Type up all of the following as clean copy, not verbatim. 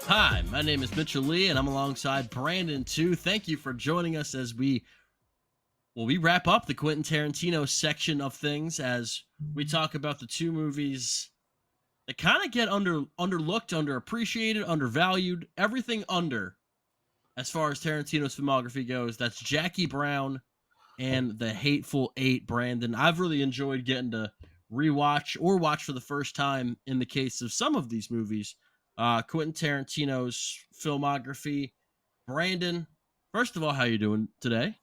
Hi, my name is Mitchell Lea, and I'm alongside Brandon Tew. Thank you for joining us as we wrap up the Quentin Tarantino section of things as we talk about the two movies that kind of get underlooked, underappreciated, undervalued, everything under as far as Tarantino's filmography goes. That's Jackie Brown and the Hateful Eight. Brandon, I've really enjoyed getting to rewatch or watch for the first time in the case of some of these movies. Quentin Tarantino's filmography. Brandon, first of all, how you doing today?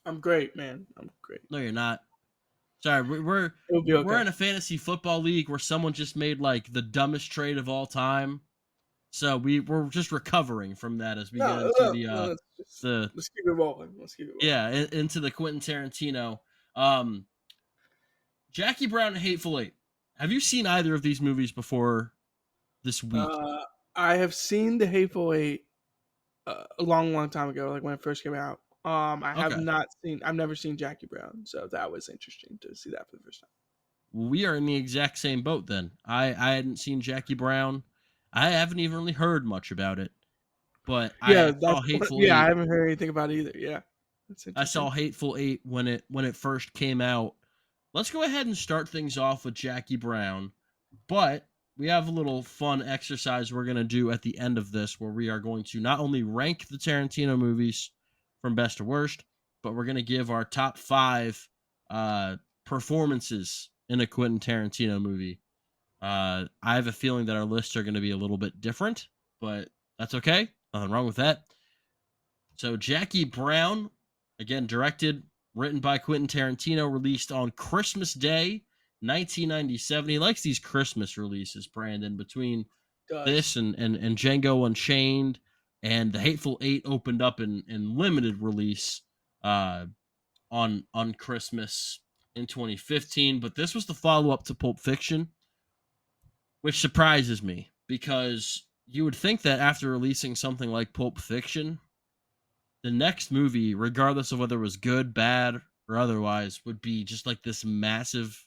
I'm great, man. I'm great. No, you're not. Sorry, It'll be we're okay. in a fantasy football league where someone just made like the dumbest trade of all time. So we're just recovering from that as we get No, into no, no, the let's keep it rolling. Let's keep it rolling. yeah into the Quentin Tarantino. Um, Jackie Brown and Hateful Eight. Have you seen either of these movies before this week? Uh, I have seen the Hateful Eight a long, long time ago, like when it first came out. I have Okay. not seen. I've never seen Jackie Brown, so that was interesting to see that for the first time. Well, we are in the exact same boat then. I hadn't seen Jackie Brown. I haven't even really heard much about it, but Yeah, I that's saw Hateful yeah. I Eight. haven't heard anything about it either. Yeah, that's I interesting. saw Hateful Eight when it first came out. Let's go ahead and start things off with Jackie Brown, but we have a little fun exercise we're going to do at the end of this where we are going to not only rank the Tarantino movies from best to worst, but we're going to give our top five performances in a Quentin Tarantino movie. I have a feeling that our lists are going to be a little bit different, but that's okay. Nothing wrong with that. So, Jackie Brown, again, directed, written by Quentin Tarantino, released on Christmas Day, 1997. He likes these Christmas releases, Brandon, between Does this and Django Unchained, and The Hateful Eight opened up in limited release uh, on Christmas in 2015. But this was the follow up to Pulp Fiction, which surprises me because you would think that after releasing something like Pulp Fiction, the next movie, regardless of whether it was good, bad, or otherwise, would be just like this massive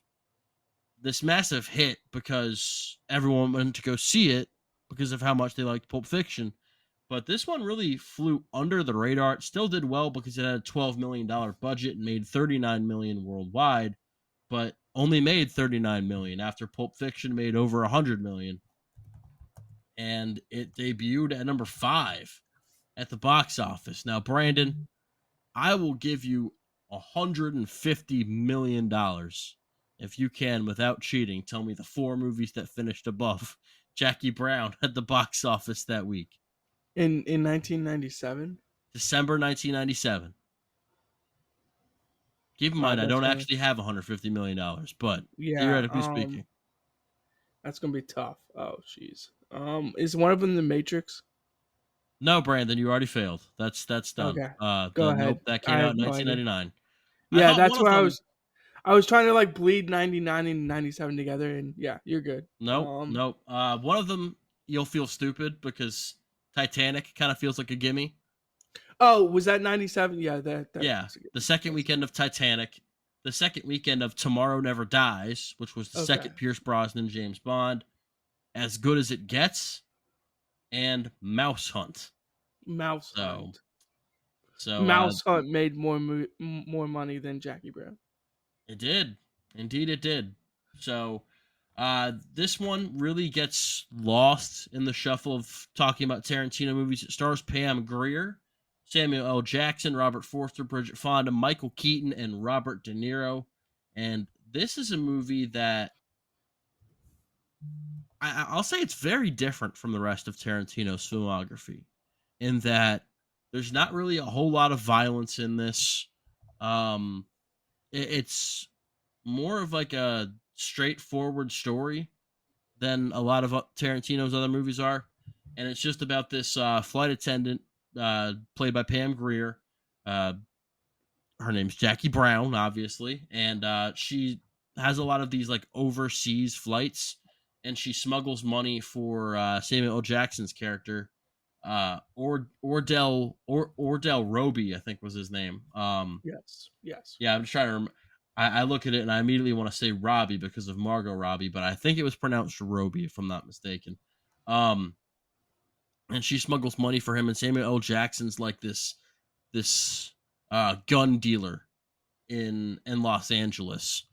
hit because everyone went to go see it because of how much they liked Pulp Fiction. But this one really flew under the radar. It still did well because it had a $12 million budget and made 39 million worldwide, but only made 39 million after Pulp Fiction made over 100 million. And it debuted at number 5 at the box office. Now, Brandon, I will give you $150 million if you can, without cheating, tell me the 4 movies that finished above Jackie Brown at the box office that week. in 1997. December 1997. Keep in mind, I That's don't gonna actually have $150 million, but yeah. theoretically speaking. That's gonna be tough. Oh, jeez. Is one of them the Matrix? No, Brandon, you already failed. That's done. Okay, go The ahead. Nope, that came I out have in no idea. 1999. I Yeah, thought that's one of why them. I was trying to like bleed 99 and 97 together, and yeah, you're good. Nope, nope. One of them you'll feel stupid because Titanic kind of feels like a gimme. Oh, was that 97? Yeah, that Yeah, was a good. the second That's weekend good. of Titanic, the second weekend of Tomorrow Never Dies, which was the Okay, second Pierce Brosnan James Bond, As Good as It Gets, and Mouse Hunt. Mouse So, Hunt. so Mouse Hunt made more money than Jackie Brown. it did, indeed, it did. So, this one really gets lost in the shuffle of talking about Tarantino movies. It stars Pam Grier, Samuel L. Jackson, Robert Forster, Bridget Fonda, Michael Keaton, and Robert De Niro. And this is a movie that I'll say it's very different from the rest of Tarantino's filmography in that there's not really a whole lot of violence in this. Um, it's more of like a straightforward story than a lot of Tarantino's other movies are, and it's just about this flight attendant played by Pam Grier. Uh, Her name's Jackie Brown, obviously, and she has a lot of these like overseas flights, and she smuggles money for Samuel L. Jackson's character, Ordell Roby, I think was his name. Yes, yes. Yeah, I'm just trying to remember. I look at it and I immediately want to say Robbie because of Margot Robbie, but I think it was pronounced Roby if I'm not mistaken. Um, and she smuggles money for him. And Samuel L. Jackson's like this gun dealer in Los Angeles,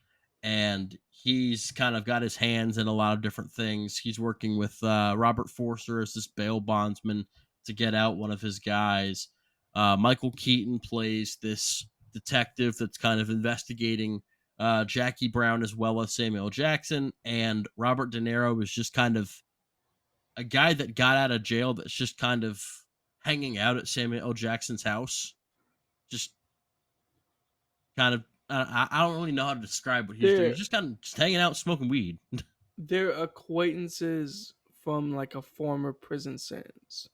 and he's kind of got his hands in a lot of different things. He's working with Robert Forster as this bail bondsman to get out one of his guys. Michael Keaton plays this detective that's kind of investigating Jackie Brown as well as Samuel Jackson, and Robert De Niro is just kind of a guy that got out of jail that's just kind of hanging out at Samuel L. Jackson's house, just kind of I don't really know how to describe what he's doing. They're He's just kind of just hanging out, smoking weed. they're acquaintances from like a former prison sentence,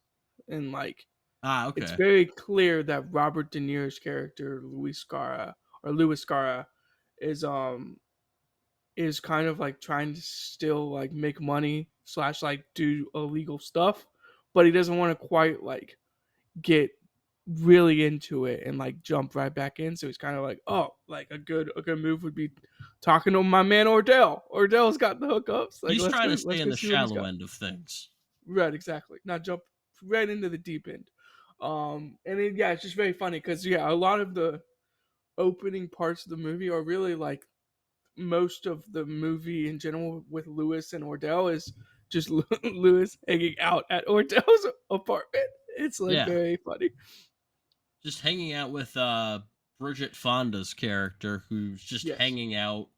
and like it's Okay. very clear that Robert De Niro's character Louis Scara is is kind of like trying to still like make money slash like do illegal stuff, but he doesn't want to quite like get really into it and like jump right back in. So he's kind of like, oh, like a good move would be talking to my man Ordell. Ordell's got the hookups. Like He's trying to let's stay in go the see what he's shallow got. end of things. Right, exactly. Not jump right into the deep end. And then, yeah, it's just very funny because yeah, a lot of the opening parts of the movie are really like most of the movie in general with Lewis and Ordell is just Lewis hanging out at Ordell's apartment. It's like Yeah. very funny. Just hanging out with Bridget Fonda's character, who's just Yes. hanging out,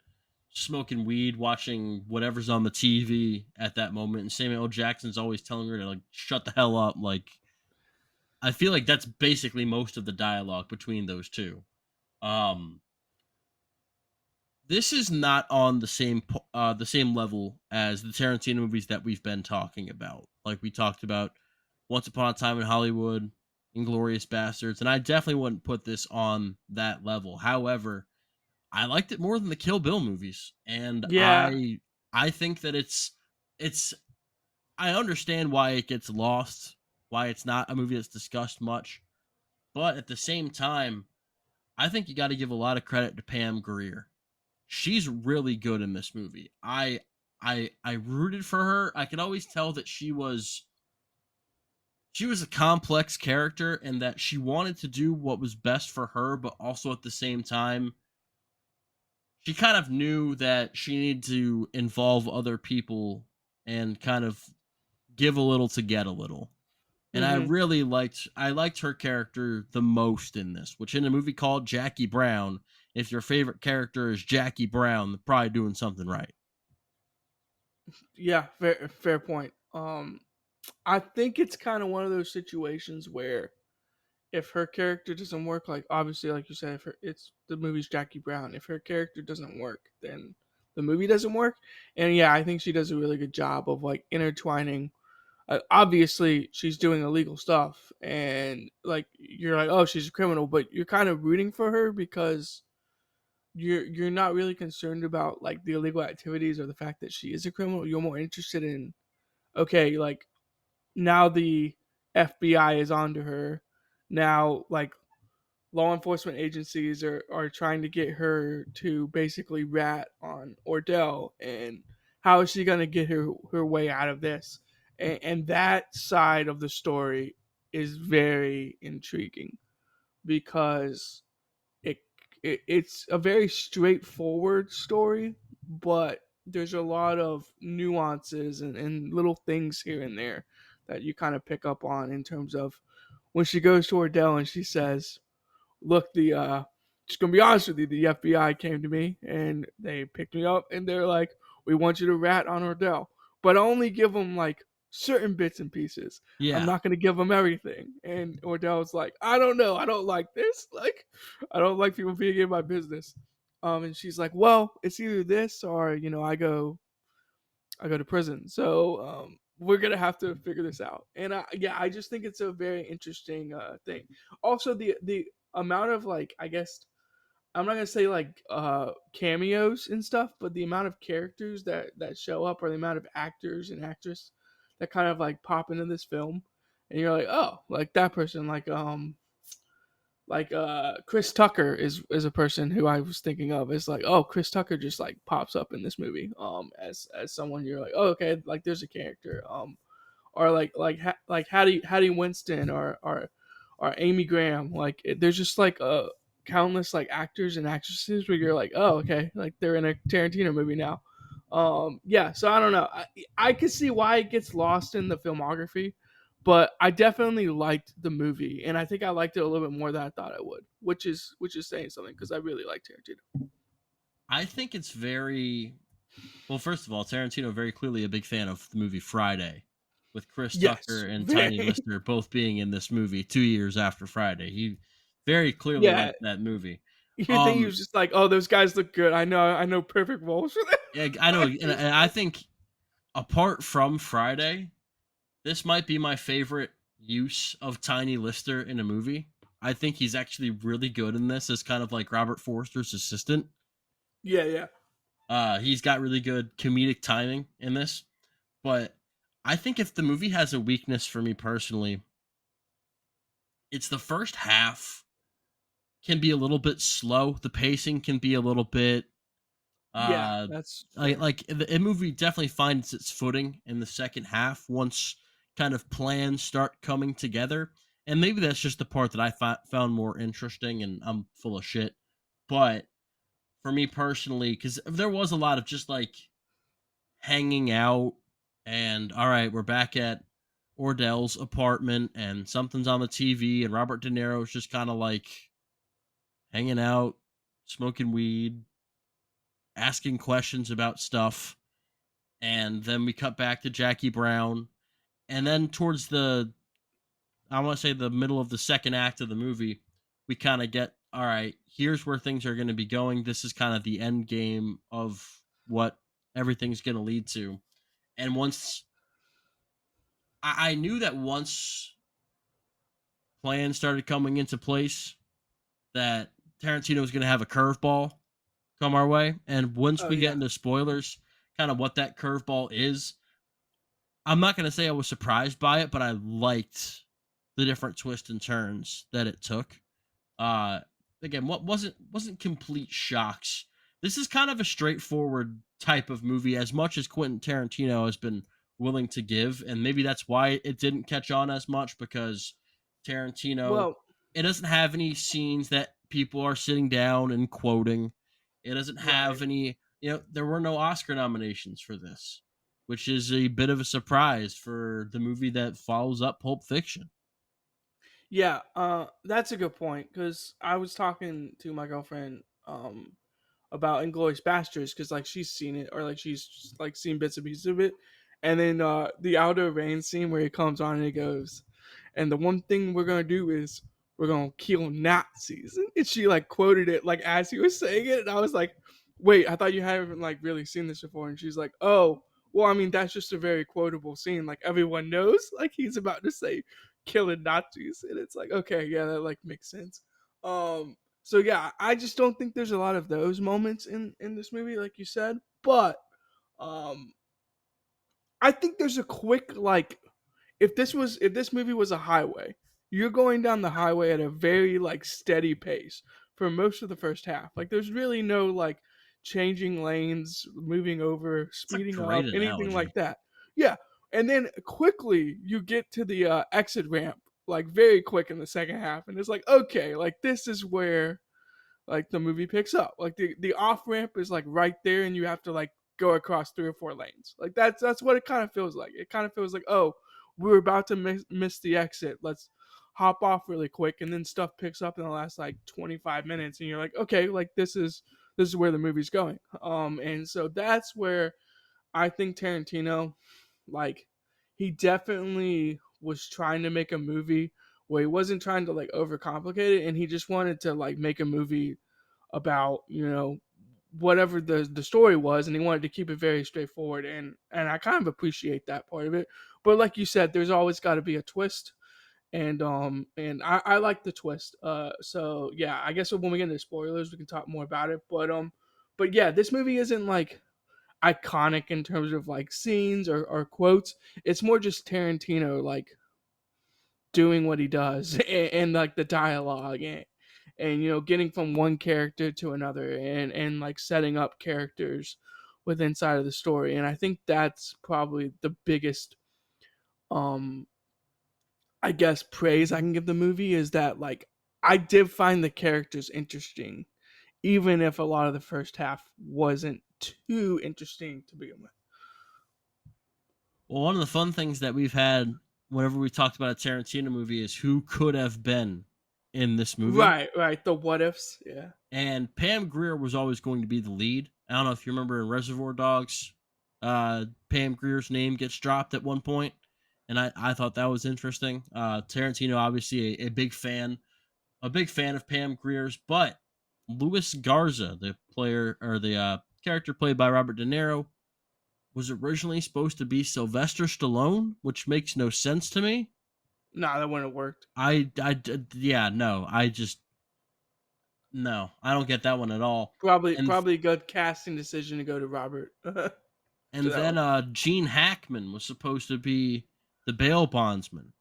smoking weed, watching whatever's on the TV at that moment. And Samuel L. Jackson's always telling her to like shut the hell up. Like, I feel like that's basically most of the dialogue between those two. Um, this is not on the same level as the Tarantino movies that we've been talking about. Like we talked about Once Upon a Time in Hollywood, Inglorious Bastards, and I definitely wouldn't put this on that level. However, I liked it more than the Kill Bill movies, and Yeah. I think that it's I understand why it gets lost, why it's not a movie that's discussed much, but at the same time, I think you got to give a lot of credit to Pam Grier. She's really good in this movie. I rooted for her. I could always tell that she was a complex character and that she wanted to do what was best for her, but also at the same time she kind of knew that she needed to involve other people and kind of give a little to get a little. And Hmm. I liked her character the most in this, which in a movie called Jackie Brown, if your favorite character is Jackie Brown, they're probably doing something right. Yeah, fair point. I think it's kind of one of those situations where if her character doesn't work, like obviously, like you said, if it's the movie's Jackie Brown, if her character doesn't work, then the movie doesn't work. And yeah, I think she does a really good job of like intertwining. Obviously, she's doing illegal stuff, and like you're like, oh, she's a criminal, but you're kind of rooting for her because you're not really concerned about like the illegal activities or the fact that she is a criminal. You're more interested in okay, like now the FBI is onto her. Now, like law enforcement agencies are trying to get her to basically rat on Ordell, and how is she going to get her way out of this? And that side of the story is very intriguing because it, it's a very straightforward story, but there's a lot of nuances and little things here and there that you kind of pick up on in terms of when she goes to Ordell and she says, look, the just gonna be honest with you, the FBI came to me and they picked me up and they're like, we want you to rat on Ordell, but only give them like certain bits and pieces. I'm Yeah. not gonna give them everything. And Ordell's like, I don't know, I don't like this. Like, I don't like people being in my business. And she's like, well, it's either this or I go to prison. So we're gonna have to figure this out. And yeah, I just think it's a very interesting thing. Also, the amount of like, I guess I'm not gonna say like cameos and stuff, but the amount of characters that show up or the amount of actors and actress that kind of like pop into this film, and you're like, oh, like that person, like Chris Tucker is a person who I was thinking of. It's like, oh, Chris Tucker just like pops up in this movie as someone you're like, oh, okay, like there's a character. or like Hattie Winston or Amy Graham. Like there's just like countless like actors and actresses where you're like, oh okay, like they're in a Tarantino movie now. Yeah, so I don't know. I could see why it gets lost in the filmography, but I definitely liked the movie, and I think I liked it a little bit more than I thought I would, which is saying something because I really like Tarantino. I think it's very well. First of all, Tarantino very clearly a big fan of the movie Friday, with Chris Tucker Yes, and Tiny very. Lister both being in this movie 2 years after Friday. He very clearly Yeah, liked that movie. you think he Um, was just like, oh, those guys look good. I know perfect roles for them. yeah, I know, Like, and I think apart from Friday, this might be my favorite use of Tiny Lister in a movie. I think he's actually really good in this as kind of like Robert Forster's assistant. yeah, yeah, He's got really good comedic timing in this, but I think if the movie has a weakness for me personally, it's the first half can be a little bit slow. The pacing can be a little bit yeah. uh That's like fair. like the movie definitely finds its footing in the second half once kind of plans start coming together. And maybe that's just the part that I found more interesting, and I'm full of shit. But for me personally, because there was a lot of just like hanging out and all right, we're back at Ordell's apartment and something's on the TV and Robert De Niro's just kind of like hanging out, smoking weed, asking questions about stuff. And then we cut back to Jackie Brown. And then towards I want to say the middle of the second act of the movie, we kind of get, all right, here's where things are going to be going. This is kind of the end game of what everything's going to lead to. And once I knew that once plans started coming into place, that Tarantino was going to have a curveball come our way. And once Oh we get yeah, into spoilers, kind of what that curveball is, I'm not going to say I was surprised by it, but I liked the different twists and turns that it took. Uh, Again, what wasn't complete shocks. This is kind of a straightforward type of movie, as much as Quentin Tarantino has been willing to give, and maybe that's why it didn't catch on as much because Tarantino, well, it doesn't have any scenes that people are sitting down and quoting. It doesn't right. have any, there were no Oscar nominations for this, which is a bit of a surprise for the movie that follows up Pulp Fiction. Yeah, that's a good point because I was talking to my girlfriend about Inglorious Bastards because like she's seen it or like she's like seen bits and pieces of it, and then the outer rain scene where he comes on and he goes, and the one thing we're gonna do is we're gonna kill Nazis, and she like quoted it like as he was saying it, and I was like, wait, I thought you haven't like really seen this before, and she's like, oh. Well, I mean, that's just a very quotable scene. Like everyone knows, like he's about to say killing Nazis, and it's like, okay, yeah, that like makes sense. So yeah, I just don't think there's a lot of those moments in this movie, like you said. But um, I think there's a quick like if this movie was a highway, you're going down the highway at a very like steady pace for most of the first half. Like there's really no like changing lanes, moving over, It's a speeding great up, anything analogy. like that. Yeah. And then quickly you get to the exit ramp like very quick in the second half and it's like okay, like this is where like the movie picks up. Like the off ramp is like right there, and you have to like go across 3 or 4 lanes. Like that's what it kind of feels like. It kind of feels like oh, we were about to miss the exit. Let's hop off really quick, and then stuff picks up in the last like 25 minutes, and you're like okay, like this is where the movie's going. And so that's where I think Tarantino, like, he definitely was trying to make a movie where he wasn't trying to like overcomplicate it, and he just wanted to like make a movie about whatever the story was, and he wanted to keep it very straightforward, and I kind of appreciate that part of it. But like you said, there's always got to be a twist, and I like the twist. So yeah, I guess when we get into spoilers, we can talk more about it. But yeah, this movie isn't like iconic in terms of like scenes or quotes. It's more just Tarantino like doing what he does and like the dialogue and getting from one character to another and like setting up characters with inside of the story. And I think that's probably the biggest um I guess praise I can give the movie is that like I did find the characters interesting, even if a lot of the first half wasn't too interesting to begin with. Well, one of the fun things that we've had whenever we talked about a Tarantino movie is who could have been in this movie. Right, right. The what ifs, yeah. And Pam Grier was always going to be the lead. I don't know if you remember in Reservoir Dogs, Pam Grier's name gets dropped at one point, and I thought that was interesting. Tarantino, obviously a big fan of Pam Grier's, but Luis Garza, the player or the character played by Robert De Niro, was originally supposed to be Sylvester Stallone, which makes no sense to me. Nah, that wouldn't have worked. Yeah, no, no, I don't get that one at all. Probably, And probably a good casting decision to go to Robert for and that then one. Gene Hackman was supposed to be the bail bondsman,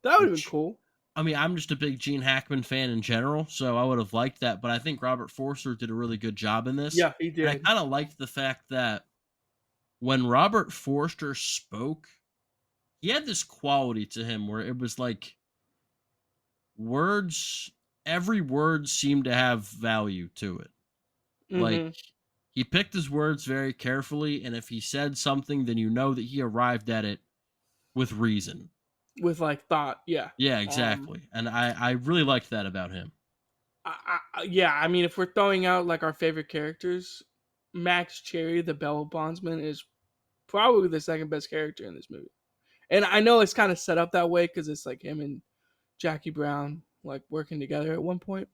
That would have been which cool. I mean, I'm just a big Gene Hackman fan in general, so I would have liked that. But I think Robert Forster did a really good job in this, Yeah, he and I did. kind of liked the fact that when Robert Forster spoke, he had this quality to him where it was like words, every word seemed to have value to it. Like Hmm. he picked his words very carefully, and if he said something, then you know that he arrived at it with reason. With like thought, yeah. Yeah, Um, exactly. And I really liked that about him. yeah. I mean, if we're throwing out like our favorite characters, Max Cherry, the Bell Bondsman, is probably the second best character in this movie. And I know it's kind of set up that way because it's like him and Jackie Brown like working together at one point.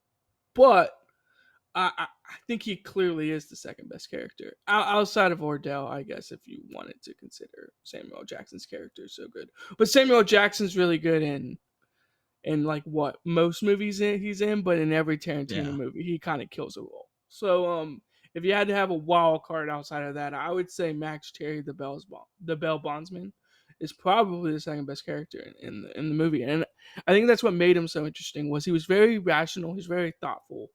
But I think he clearly is the second best character outside of Ordell, I guess, if you wanted to consider Samuel L. Jackson's character so good. But Samuel L. Jackson's really good in like what most movies he's in, but in every Tarantino Yeah. movie, he kind of kills a role. So if you had to have a wild card outside of that, I would say Max Cherry, the Bell Bondsman, is probably the second best character in the movie, and I think that's what made him so interesting. Was he was very rational, he's very thoughtful,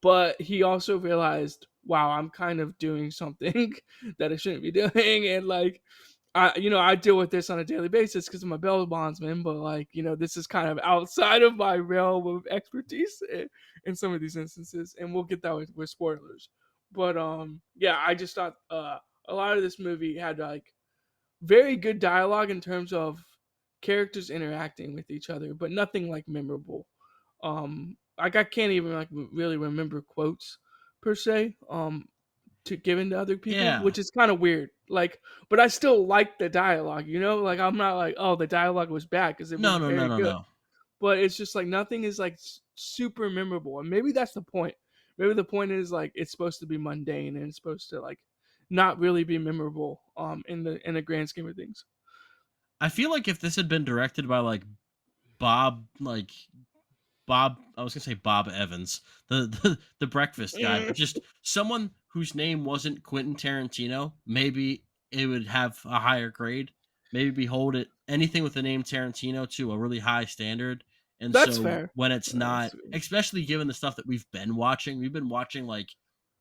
but he also realized, wow, I'm kind of doing something that I shouldn't be doing, and like I deal with this on a daily basis because I'm a bail bondsman, but like, this is kind of outside of my realm of expertise in some of these instances, and we'll get that with spoilers. But yeah, I just thought a lot of this movie had like very good dialogue in terms of characters interacting with each other, but nothing like memorable. Like I can't even like really remember quotes per se. To given to other people, Yeah. which is kind of weird. Like, but I still like the dialogue, Like I'm not like, oh, the dialogue was bad because it was No, no, no, very no, good. no. But it's just like nothing is like super memorable, and maybe that's the point. Maybe the point is like it's supposed to be mundane and it's supposed to like not really be memorable in the grand scheme of things. I feel like if this had been directed by Bob, like Bob, I was gonna say Bob Evans, the breakfast guy, but Mm, just someone whose name wasn't Quentin Tarantino, maybe it would have a higher grade. Maybe behold it anything with the name Tarantino to a really high standard. And that's so fair. when it's not, That's especially given the stuff that we've been watching like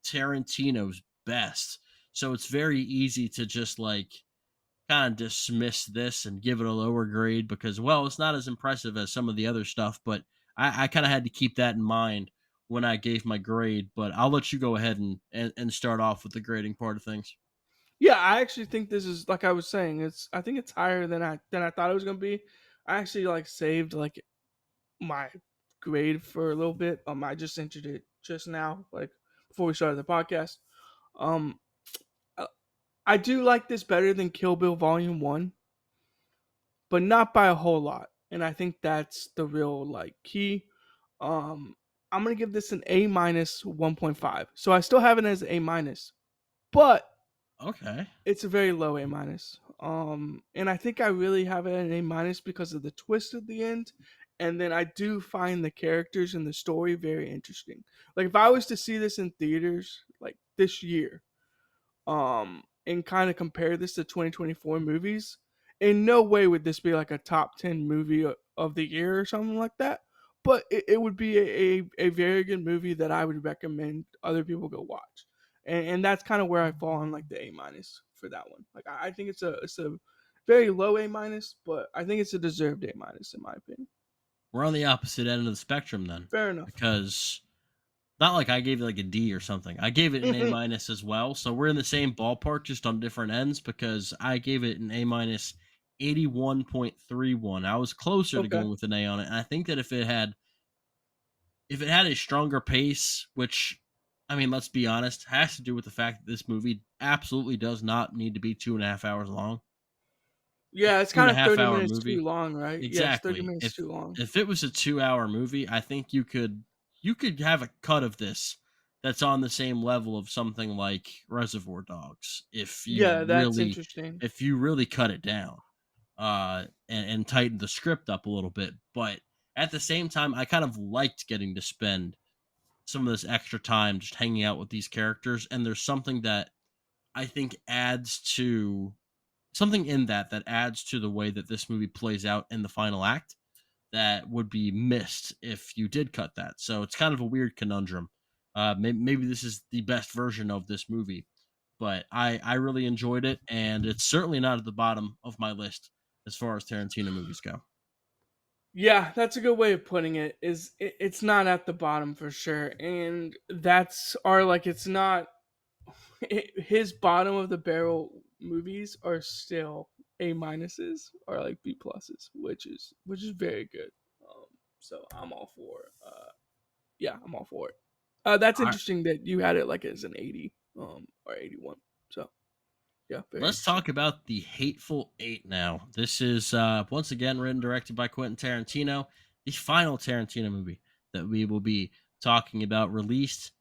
Tarantino's best. So it's very easy to just kind of dismiss this and give it a lower grade because, well, it's not as impressive as some of the other stuff. But I kind of had to keep that in mind when I gave my grade. But I'll let you go ahead and start off with the grading part of things. Yeah, I actually think this is like I was saying. I think it's higher than I thought it was gonna be. I actually like saved like my grade for a little bit. I just entered it just now, like before we started the podcast. Um, uh, I do like this better than Kill Bill Volume One, but not by a whole lot. And I think that's the real like key. Um, I'm gonna give this an A minus 1.5. So I still have it as A minus, but Okay. it's a very low A minus. And I think I really have it an A minus because of the twist at the end. And then I do find the characters and the story very interesting. Like if I was to see this in theaters like this year, and kind of compare this to 2024 movies, in no way would this be like a top 10 movie of the year or something like that. But it would be a very good movie that I would recommend other people go watch. And that's kind of where I fall on like the A minus for that one. Like I think very low A minus, but I think it's a deserved A minus in my opinion. We're on the opposite end of the spectrum then, Fair enough. because not like I gave it like a D or something. I gave it an A minus as well. So we're in the same ballpark, just on different ends, because I gave it an A minus 81.31. I was closer to Okay. going with an A on it. And I think that if it had a stronger pace, which, I mean, let's be honest, has to do with the fact that this movie absolutely does not need to be 2.5 hours long. Yeah, it's Two and kind a of half 30 hour minutes too movie. long, right? Yeah, it's 30 Exactly. minutes too long. If it was a 2 hour movie, I think you could have a cut of this that's on the same level of something like Reservoir Dogs Yeah, that's interesting. if you really cut it down and tighten the script up a little bit. But at the same time, I kind of liked getting to spend some of this extra time just hanging out with these characters, and there's something that I think adds to something in that adds to the way that this movie plays out in the final act that would be missed if you did cut that. So it's kind of a weird conundrum. Maybe this is the best version of this movie, but I really enjoyed it, and it's certainly not at the bottom of my list as far as Tarantino movies go. Yeah, that's a good way of putting it. It's not at the bottom for sure, and that's our like it's not his bottom of the barrel movies are still A minuses or like B pluses, which is very good. So I'm all for it. Yeah, I'm all for it. That's All right, interesting that you had it like as an 80 or 81. So yeah, very let's interesting. talk about the Hateful Eight now. This is once again written and directed by Quentin Tarantino, the final Tarantino movie that we will be talking about, released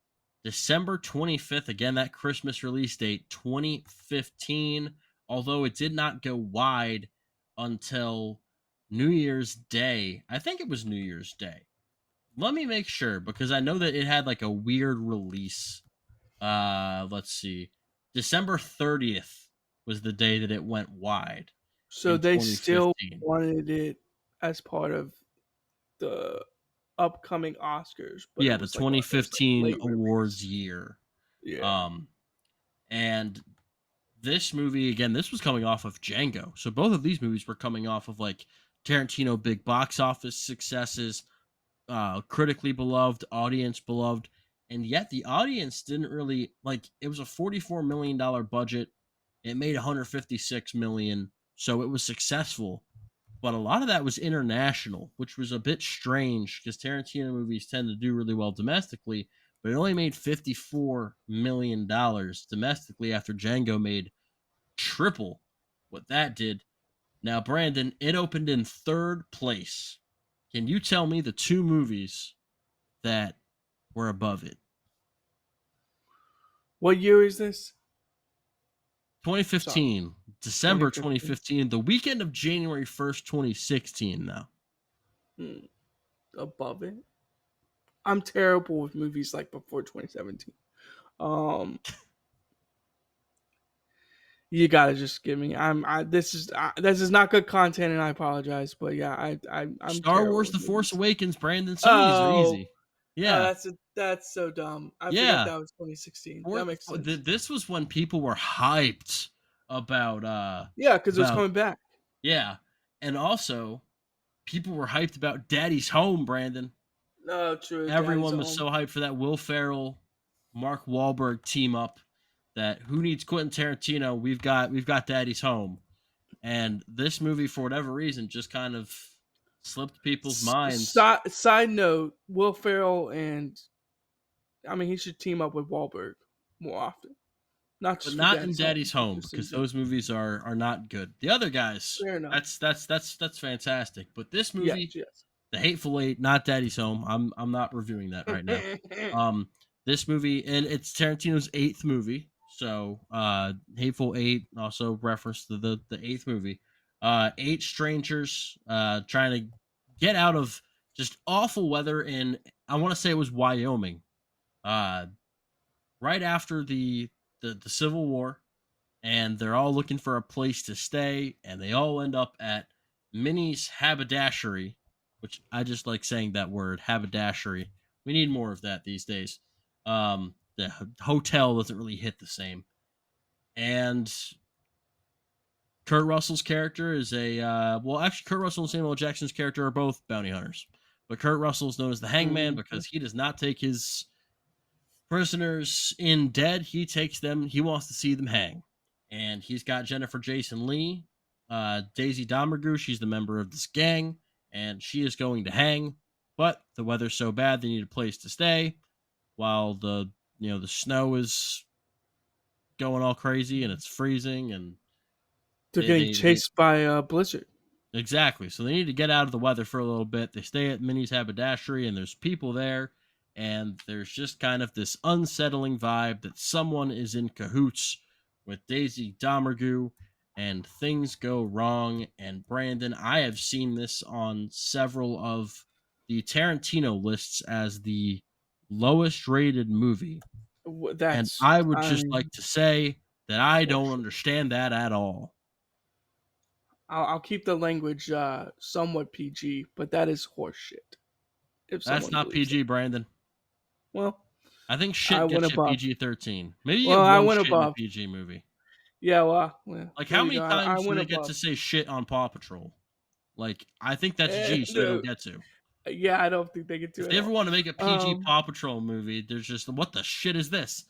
December 25th. Again, that Christmas release date, 2015. Although it did not go wide until New Year's Day. I think it was New Year's Day. Let me make sure, because I know that it had like a weird release. Let's see. December 30th was the day that it went wide So in they still 2015. wanted it as part of the upcoming Oscars, but it Yeah, the was like one of those like 2015 late awards release. year. Yeah. Um, and this movie, again, this was coming off of Django. So both of these movies were coming off of like Tarantino big box office successes, critically beloved, audience beloved, and yet the audience didn't really like. It was a $44 million budget. It made 156 million, so it was successful. But a lot of that was international, which was a bit strange because Tarantino movies tend to do really well domestically, but it only made $54 million domestically after Django made triple what that did. Now, Brandon, it opened in third place. Can you tell me the two movies that were above it? What year is this? Sorry, 2015, December 2015. 2015, the weekend of January 1st, 2016, now. Hmm, above it. I'm terrible with movies like before 2017. Um, you gotta just give me. This is not good content, and I apologize. But yeah, I'm Star terrible Wars with The Force movies. Awakens, Brandon. Some of these are Oh, easy. Yeah. that's so dumb. I forgot Yeah. that was 2016. That makes sense. This was when people were hyped Yeah, because it was about coming back. yeah. And also people were hyped about Daddy's Home, Brandon. No, true. Daddy's Everyone was home. so hyped for that Will Ferrell, Mark Wahlberg team up, that who needs Quentin Tarantino? We've got Daddy's Home. And this movie, for whatever reason, just kind of slipped people's minds. Side note: Will Ferrell and I mean he should team up with Wahlberg more often. Not But just for not in Daddy's Daddy's Home, but Home, just in because general. those movies are not good. The other guys, Fair enough. that's fantastic. But this Yes, movie, yes. The Hateful Eight, not Daddy's Home. I'm not reviewing that right now. Um, this movie, and it's Tarantino's eighth movie. So Hateful Eight, also reference to the eighth movie. Eight strangers trying to get out of just awful weather in, I want to say it was Wyoming. Uh right after the Civil War, and they're all looking for a place to stay, and they all end up at Minnie's Haberdashery, which I just like saying that word, haberdashery. We need more of that these days. The hotel doesn't really hit the same, and Kurt Russell's character is a well, actually, Kurt Russell and Samuel L. Jackson's character are both bounty hunters, but Kurt Russell is known as the Hangman Mhm. because he does not take his prisoners in dead. He takes them. He wants to see them hang, and he's got Jennifer Jason Lee, Daisy Domergue. She's the member of this gang, and she is going to hang. But the weather's so bad they need a place to stay while the snow is going all crazy and it's freezing and They're they getting they, they chased by a blizzard. exactly. So they need to get out of the weather for a little bit. They stay at Minnie's haberdashery, and there's people there, and there's just kind of this unsettling vibe that someone is in cahoots with Daisy Domergue, and things go wrong. And Brandon, I have seen this on several of the Tarantino lists as the lowest rated movie, and That's, I would I just mean, like to say that I don't horseshit. understand that at all. I'll keep the language somewhat PG, but that is horseshit. If That's someone not believes it, PG, Brandon. well, I think I shit went gets you above. PG-13. Maybe you Well, get I one went shit in a above. PG movie. Yeah, well, Like, there how you many go. I times do went they get above. to say shit on Paw Patrol? Like, I think that's G, so they don't No, get to. yeah, I don't think they can do If it they ever all. want to make a PG Um, Paw Patrol movie, there's just, what the shit is this?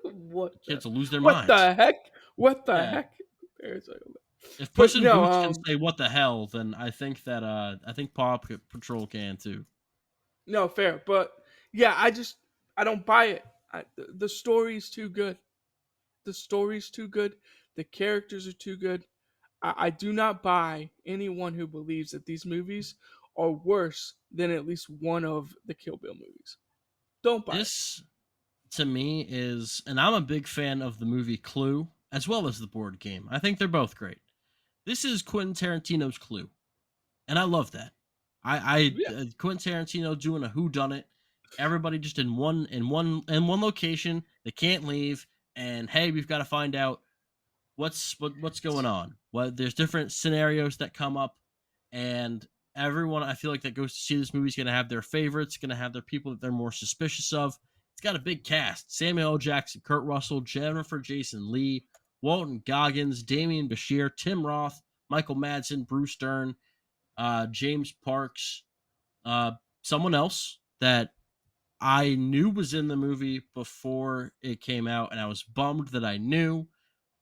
what the Kids will lose their what minds. the heck? What the Yeah. heck? Parasite. If Puss But in no, Boots can say what the hell, then I think Patrol can too. no, fair. But yeah, I don't buy it. The story's too good. The story's too good. The characters are too good. I do not buy anyone who believes that these movies are worse than at least one of the Kill Bill movies. Don't buy it. This to me is, and I'm a big fan of the movie Clue as well as the board game. I think they're both great. This is Quentin Tarantino's Clue, and I love that. Yeah. Quentin Tarantino doing a who done it. Everybody just in one location. They can't leave, and hey, we've got to find out what's going on. Well, there's different scenarios that come up, and everyone I feel like that goes to see this movie is going to have their favorites, going to have their people that they're more suspicious of. It's got a big cast: Samuel L. Jackson, Kurt Russell, Jennifer Jason Lee, Walton Goggins, Damian Bashir, Tim Roth, Michael Madsen, Bruce Dern, James Parks, uh, someone else that I knew was in the movie before it came out, and I was bummed that I knew,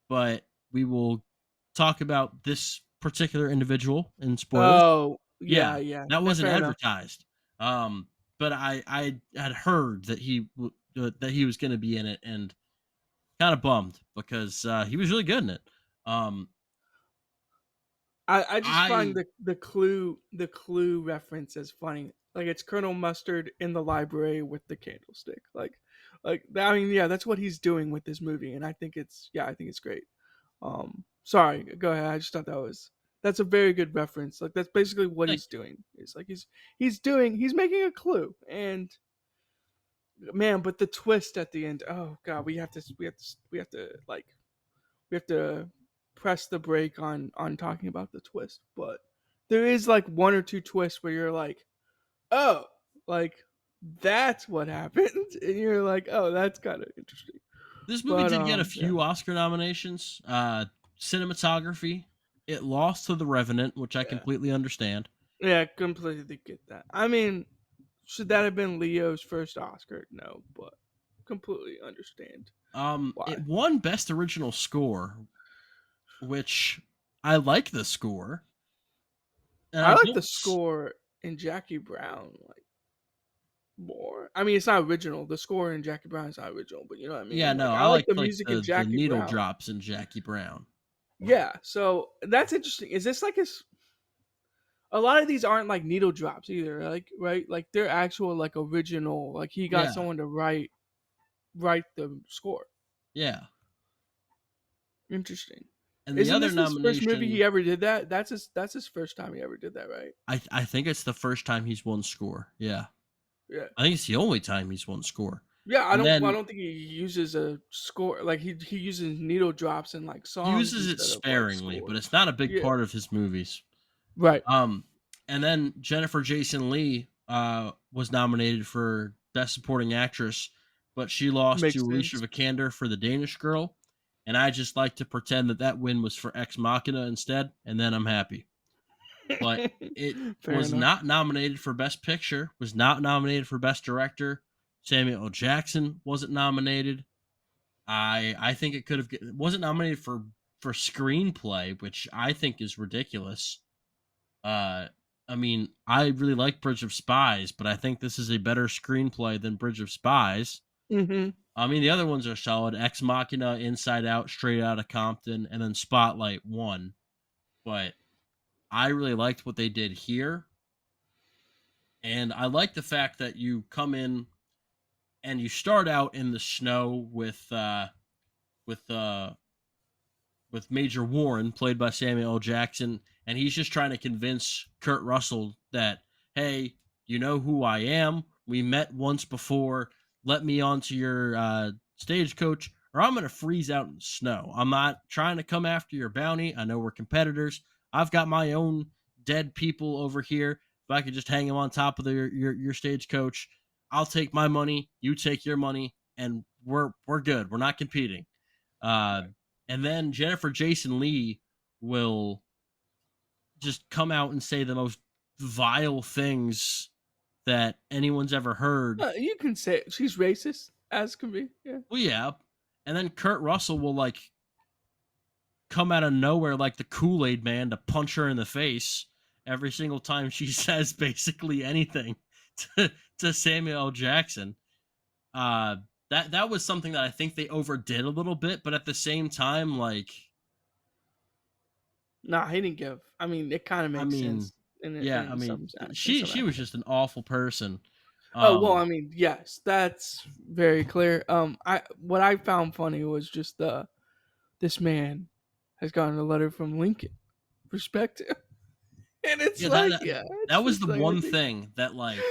but we will talk about this particular individual in spoilers. Oh, Yeah, yeah. that No, wasn't fair enough. advertised. But I had heard that he was going to be in it, and kind of bummed because he was really good in it. Um, I just find I the clue reference as funny. Like it's Colonel Mustard in the library with the candlestick. I mean, yeah, that's what he's doing with this movie, and I think it's great. Sorry, go ahead. I just thought that's a very good reference. Like that's basically what think he's doing. It's like he's making a clue, and man, but the twist at the end. Oh god, we have to press the brake on talking about the twist, but there is like one or two twists where you're like, oh, like that's what happened, and you're like, oh, that's kind of interesting. this movie But did get a yeah, few Oscar nominations. Cinematography, it lost to The Revenant, which I yeah, completely understand. yeah, completely get that. I mean, should that have been Leo's first Oscar? No, but completely understand why. It won Best Original Score, which I like the score, and I I like the don't. score in Jackie Brown like more. I mean, it's not original. The score in Jackie Brown is not original, but you know what I Yeah, mean. no, Like I I like like the like music in the Jackie needle Brown. drops in Jackie Brown. Yeah, so that's interesting. Is this like a lot of these aren't like needle drops either, like right? Like they're actual like original. Like he got Yeah, someone to write the score. yeah. Interesting. And the Isn't other this his first movie nomination, he ever did that? That's his first time he ever did that, right? I think it's the first time he's won score. Yeah, Yeah. I think it's the only time he's won score. Yeah, And I then don't think he uses a score like he uses needle drops in like he songs uses it instead of like sparingly, but it's scores. not a big Yeah. part of his movies. Right. Um, and then Jennifer Jason Lee was nominated for Best Supporting Actress, but she lost to Makes Alicia sense. Vikander for The Danish Girl. and I just like to pretend that that win was for Ex Machina instead, and then I'm happy. But it Fair was enough. not nominated for Best Picture, was not nominated for Best Director. Samuel L. Jackson wasn't nominated. I think it could have it wasn't nominated for screenplay, which I think is ridiculous. Uh, I mean, I really like Bridge of Spies, but I think this is a better screenplay than Bridge of Spies. Hmm. I mean, the other ones are solid. Ex Machina, Inside Out, Straight Outta Compton, and then Spotlight won. But I really liked what they did here, and I like the fact that you come in and you start out in the snow with with Major Warren, played by Samuel L. Jackson, and he's just trying to convince Kurt Russell that, hey, you know who I am. We met once before. Let me onto your stagecoach, or I'm going to freeze out in the snow. I'm not trying to come after your bounty. I know we're competitors. I've got my own dead people over here. If I could just hang them on top of your stagecoach, I'll take my money. You take your money, and we're good. We're not competing. Uh, Right. and then Jennifer Jason Lee will just come out and say the most vile things that anyone's ever heard. You can say she's racist, as can be. Yeah. Well, yeah. And then Kurt Russell will like come out of nowhere like the Kool-Aid man to punch her in the face every single time she says basically anything to Samuel L. Jackson. Uh that was something that I think they overdid a little bit, but at the same time, like, Nah, he didn't give. I mean, it kind of I makes mean, sense yeah, I in mean, in she some she was aspects. just an awful person. Oh well, Um, I mean, yes, that's very clear. I what I found funny was just this man has gotten a letter from Lincoln. Respect him, and it's yeah, like, yeah, that it's was just the like one ridiculous. thing that like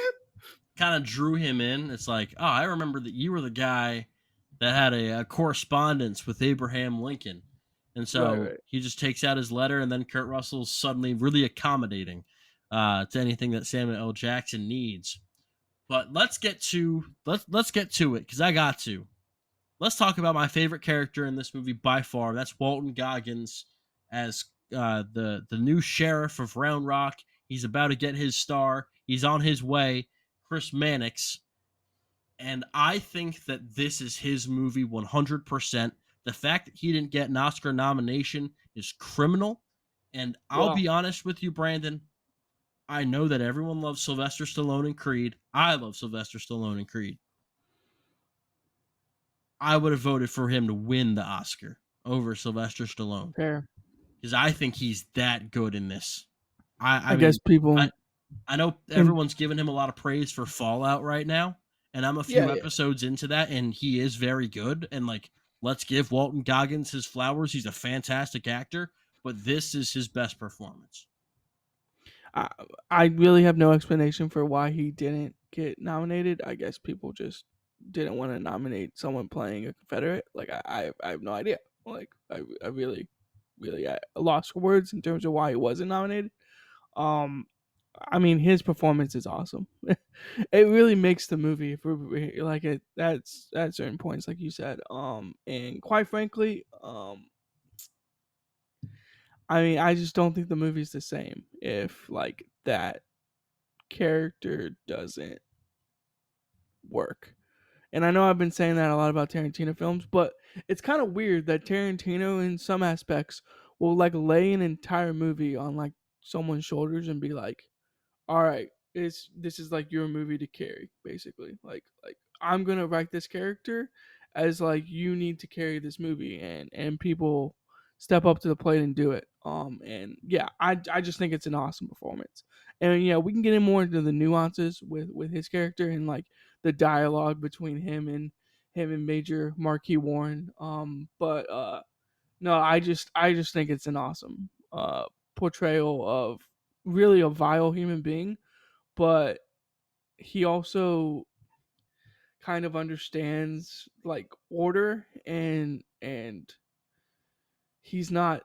kind of drew him in. It's like, oh, I remember that you were the guy that had a correspondence with Abraham Lincoln, and Right, so right. he just takes out his letter, and then Kurt Russell's suddenly really accommodating to anything that Samuel L. Jackson needs. But let's get to it because I got to. Let's talk about my favorite character in this movie by far. That's Walton Goggins as the new sheriff of Round Rock. He's about to get his star. He's on his way. Chris Mannix, and I think that this is his movie 100%. The fact that he didn't get an Oscar nomination is criminal. And I'll Well, be honest with you, Brandon. I know that everyone loves Sylvester Stallone and Creed. I love Sylvester Stallone and Creed. I would have voted for him to win the Oscar over Sylvester Stallone fair. because I think he's that good in this. I I guess mean, people I I know in everyone's giving him a lot of praise for Fallout right now, and I'm a yeah, few yeah. episodes into that, and he is very good. And like, let's give Walton Goggins his flowers. He's a fantastic actor, but this is his best performance. I I really have no explanation for why he didn't get nominated. I guess people just didn't want to nominate someone playing a Confederate. Like I have no idea. Like I really really lost for words in terms of why he wasn't nominated. Um, I mean his performance is awesome. It really makes the movie if we're like it. That's at certain points, like you said. And quite frankly, I mean I just don't think the movie's the same if like that character doesn't work. And I know I've been saying that a lot about Tarantino films, but it's kind of weird that Tarantino, in some aspects, will like lay an entire movie on like someone's shoulders and be like, all right, it's this is like your movie to carry, basically. Like I'm gonna write this character as like you need to carry this movie, and people step up to the plate and do it. And yeah, I just think it's an awesome performance. And yeah, we can get in more into the nuances with his character and like the dialogue between him and Major Marquis Warren. But no, I just think it's an awesome portrayal of really a vile human being, but he also kind of understands like order and he's not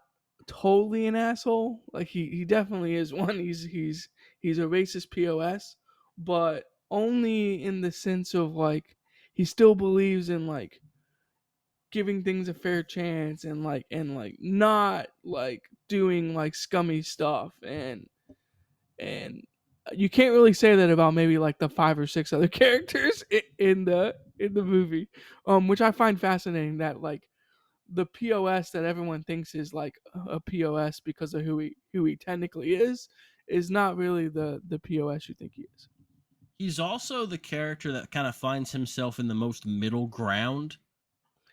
totally an asshole. Like he definitely is one. He's a racist POS, but only in the sense of like he still believes in like giving things a fair chance and not like doing like scummy stuff and you can't really say that about maybe like the 5 or 6 other characters in the movie, which I find fascinating that like the POS that everyone thinks is like a POS because of who he technically is not really the POS you think he is. He's also the character that kind of finds himself in the most middle ground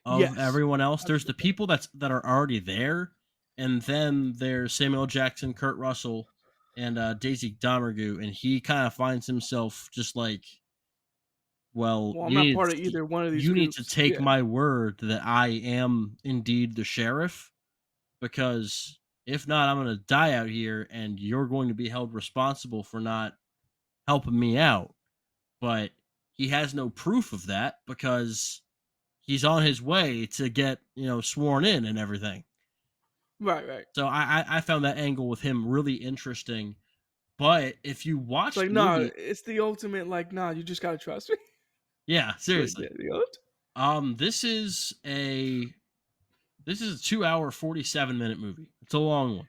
of Yes, everyone else. that's a There's the good point. people that are already there, and then there's Samuel L. Jackson, Kurt Russell, and Daisy Domergue, and he kind of finds himself just like, well, Well, I'm not part of either one of these you need to groups. take Yeah. my word that I am indeed the sheriff, because if not, I'm going to die out here, and you're going to be held responsible for not helping me out. But he has no proof of that because he's on his way to get, sworn in and everything. Right, right. So I found that angle with him really interesting. But if you It's watch like, the no, movie, it's the ultimate like, nah, you just gotta trust me. yeah, It's like seriously. the ult. This is a 2 hour 47-minute movie. It's a long one.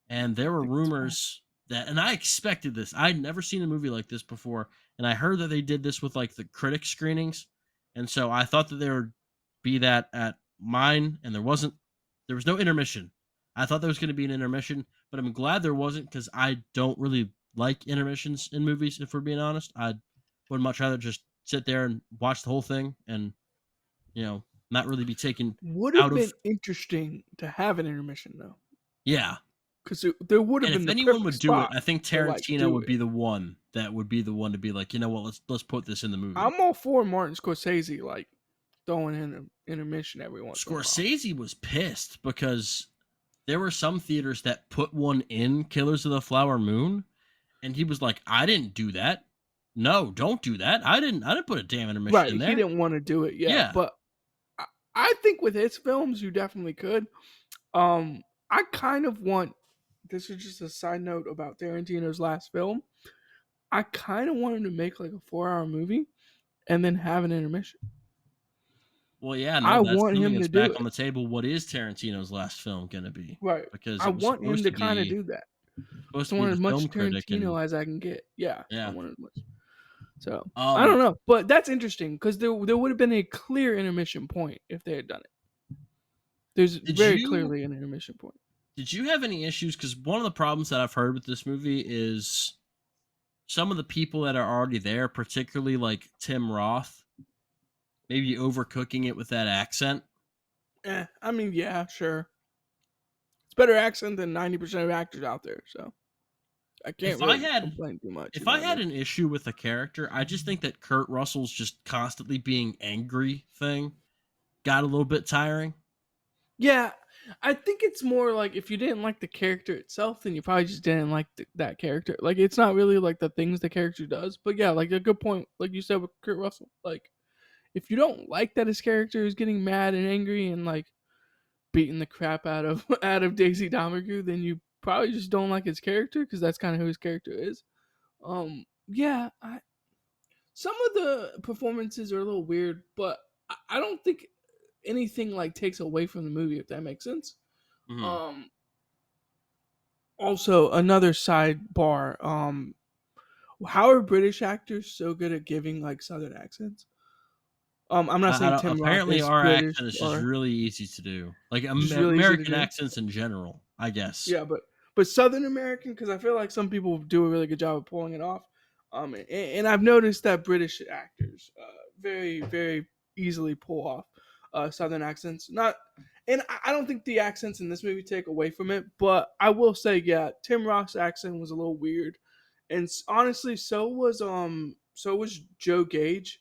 And there I were think it's fine. rumors that, and I expected this. I'd never seen a movie like this before, and I heard that they did this with like the critic screenings, and so I thought that there would be that at mine, and there wasn't. There was no intermission. I thought there was going to be an intermission, but I'm glad there wasn't because I don't really like intermissions in movies. If we're being honest, I would much rather just sit there and watch the whole thing, and not really be taken Would out have of. been interesting to have an intermission though, Yeah, because there would have and if been the anyone perfect would do it, spot I think to like Tarantino do would it. be the one that would be the one to be like, you know what, let's put this in the movie. I'm all for Martin Scorsese like throwing in an intermission every once in a while. Scorsese was pissed because there were some theaters that put one in Killers of the Flower Moon, and he was like, I didn't do that. No, don't do that. I didn't put a damn intermission Right, in he there. didn't want to do it, yeah, Yeah. but I think with his films you definitely could. Um, I kind of want. This is just a side note about Tarantino's last film. I kind of want him to make like a 4 hour movie and then have an intermission. Well, yeah, no, I that's want something him that's to do back on it. the table. What is Tarantino's last film gonna be? Right. Because I it was want him supposed to to kind of be do that. supposed So to I be want the as much film critic, and Tarantino as I can get. Yeah, I yeah. want as much. So I Um don't know, but that's interesting because there would have been a clear intermission point if they had done it. There's did very you clearly an intermission point. Did you have any issues? Because one of the problems that I've heard with this movie is some of the people that are already there, particularly like Tim Roth, maybe overcooking it with that accent. I mean, yeah, sure. It's better accent than 90% of actors out there, so I can't If I really had complain too much. You if know I what I had mean? an issue with a character, I just think that Kurt Russell's just constantly being angry thing got a little bit tiring. Yeah, I think it's more like if you didn't like the character itself, then you probably just didn't like that character. Like it's not really like the things the character does, but yeah, like a good point, like you said with Kurt Russell. Like if you don't like that his character is getting mad and angry and like beating the crap out of out of Daisy Domergue, then you probably just don't like his character because that's kind of who his character is. Yeah, some of the performances are a little weird, but I don't think anything like takes away from the movie if that makes sense. Hmm. Um, Also, another sidebar. How are British actors so good at giving like Southern accents? I'm not I saying don't, Tim Roth apparently is our British accent is just or really easy to do, like just really easy to American do. accents in general, I guess. Yeah, but Southern American because I feel like some people do a really good job of pulling it off. And I've noticed that British actors very easily pull off Southern accents. Not, and I don't think the accents in this movie take away from it, but I will say, yeah, Tim Roth's accent was a little weird, and honestly, so was Joe Gage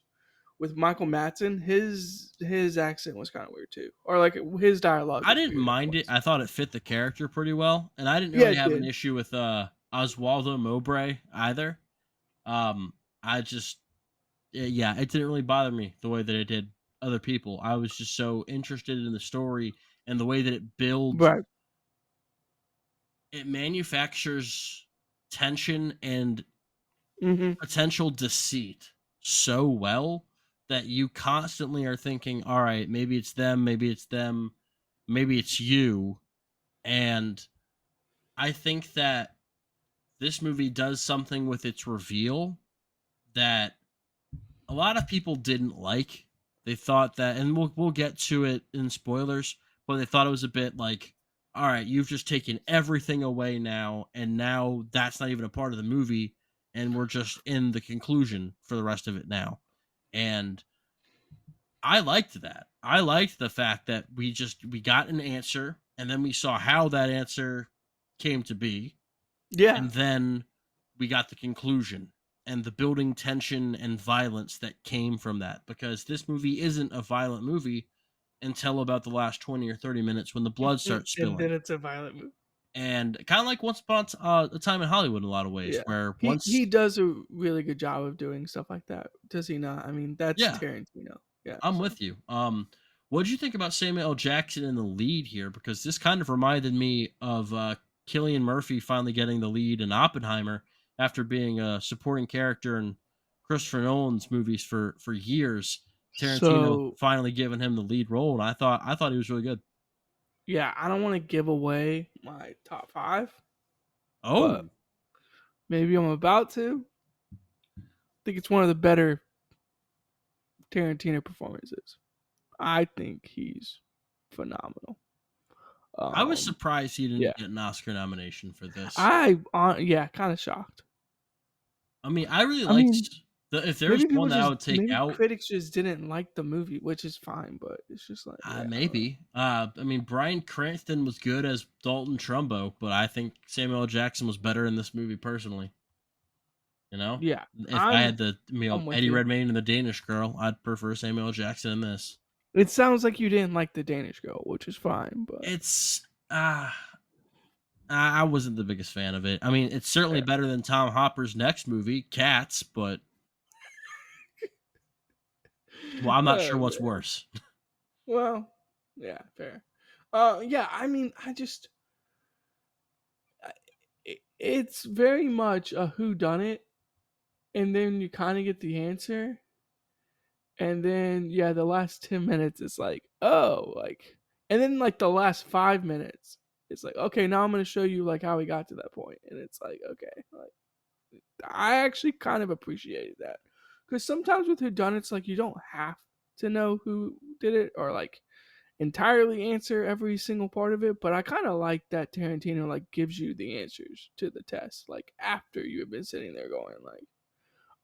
with Michael Madsen. His accent was kind of weird too, or like his dialogue I was didn't weird at mind it. points. I thought it fit the character pretty well, and I didn't Yeah, really it have an did. issue with Oswaldo Mowbray either. I just yeah, it didn't really bother me the way that it did other people. I was just so interested in the story and the way that it builds, Right. it manufactures tension and Mm-hmm. potential deceit so well that you constantly are thinking, all right, maybe it's them, maybe it's them, maybe it's you. And I think that this movie does something with its reveal that a lot of people didn't like. They thought that, and we'll get to it in spoilers, but they thought it was a bit like, all right, you've just taken everything away now, and now that's not even a part of the movie, and we're just in the conclusion for the rest of it now. And I liked that. I liked the fact that we got an answer, and then we saw how that answer came to be, Yeah. and then we got the conclusion and the building tension and violence that came from that, because this movie isn't a violent movie until about the last 20 or 30 minutes when the blood starts And spilling. then it's a violent movie. And kind of like Once Upon a Time in Hollywood in a lot of ways, Yeah. where He once, does a really good job of doing stuff like that. Does he not? I mean, that's yeah, Tarantino. Yeah. I'm So with you. What did you think about Samuel L. Jackson in the lead here? Because this kind of reminded me of Cillian Murphy finally getting the lead in Oppenheimer after being a supporting character in Christopher Nolan's movies for years. Tarantino so finally giving him the lead role, and I thought he was really good. yeah, I don't want to give away my top 5, but Oh, maybe I'm about to. I think it's one of the better Tarantino performances. I think he's phenomenal. I was Um, surprised he yeah, didn't get an Oscar nomination for this. yeah, kind of shocked. I mean, I really I liked mean, if there was one that I would take maybe out. critics just didn't like the movie, which is fine, but it's just like, yeah, I don't know. Maybe. I mean, Bryan Cranston was good as Dalton Trumbo, but I think Samuel L. Jackson was better in this movie personally. You know, Yeah, if I had the I'm with Eddie you. Redmayne and the Danish Girl, I'd prefer Samuel L. Jackson in this. It sounds like you didn't like the Danish Girl, which is fine, but It's I wasn't the biggest fan of it. I mean, it's certainly fair. better than Tom Hopper's next movie, Cats, but well, I'm not sure Oh what's man. worse. Well, yeah, fair. Yeah, I mean, it's very much a who done it, and then you kind of get the answer, and then yeah, the last 10 minutes is like, oh, like, and then like the last 5 minutes, it's like, okay, now I'm gonna show you like how we got to that point, and it's like, okay, like I actually kind of appreciated that because sometimes with who done it's like you don't have to know who did it or like entirely answer every single part of it, but I kind of like that Tarantino like gives you the answers to the test like after you have been sitting there going like,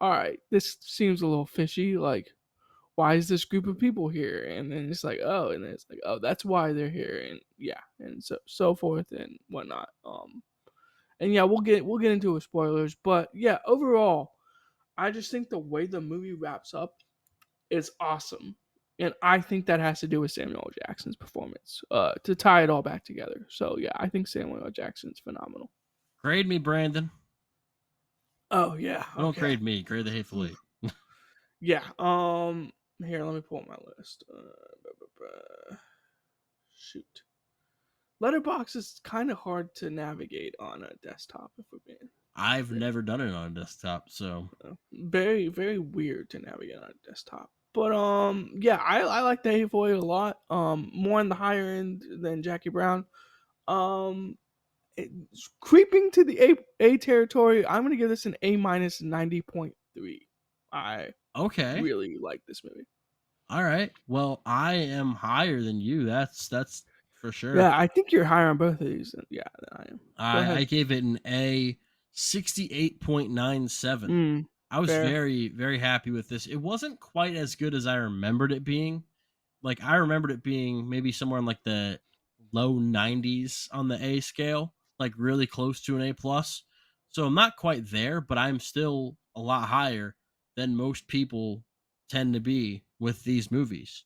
all right, this seems a little fishy, like why is this group of people here? And then it's like, oh, and then it's like, oh, that's why they're here, and yeah, and so forth and whatnot. And yeah, we'll get into it spoilers, but yeah, overall, I just think the way the movie wraps up is awesome. And I think that has to do with Samuel L. Jackson's performance to tie it all back together. So yeah, I think Samuel L. Jackson's phenomenal. Grade me, Brandon. Oh yeah, Well, don't okay. grade me. Grade the Hateful Eight. Yeah. Here, let me pull up my list. Shoot. Letterbox is kind of hard to navigate on a desktop if we're being I've real. never done it on a desktop, so Very, very weird to navigate on a desktop. But yeah, I like the Hateful Eight a lot. More on the higher end than Jackie Brown. Um, Creeping to the A territory. I'm gonna give this an A minus 90.3. I okay. really like this movie. All right. Well, I am higher than you. That's for sure. Yeah, I think you're higher on both of these. Yeah, than I am. Go I ahead. gave it an A 68.97. I was Fair. very, very happy with this. It wasn't quite as good as I remembered it being. Like I remembered it being maybe somewhere in like the low 90s on the A scale, like really close to an A plus. So I'm not quite there, but I'm still a lot higher than most people tend to be with these movies.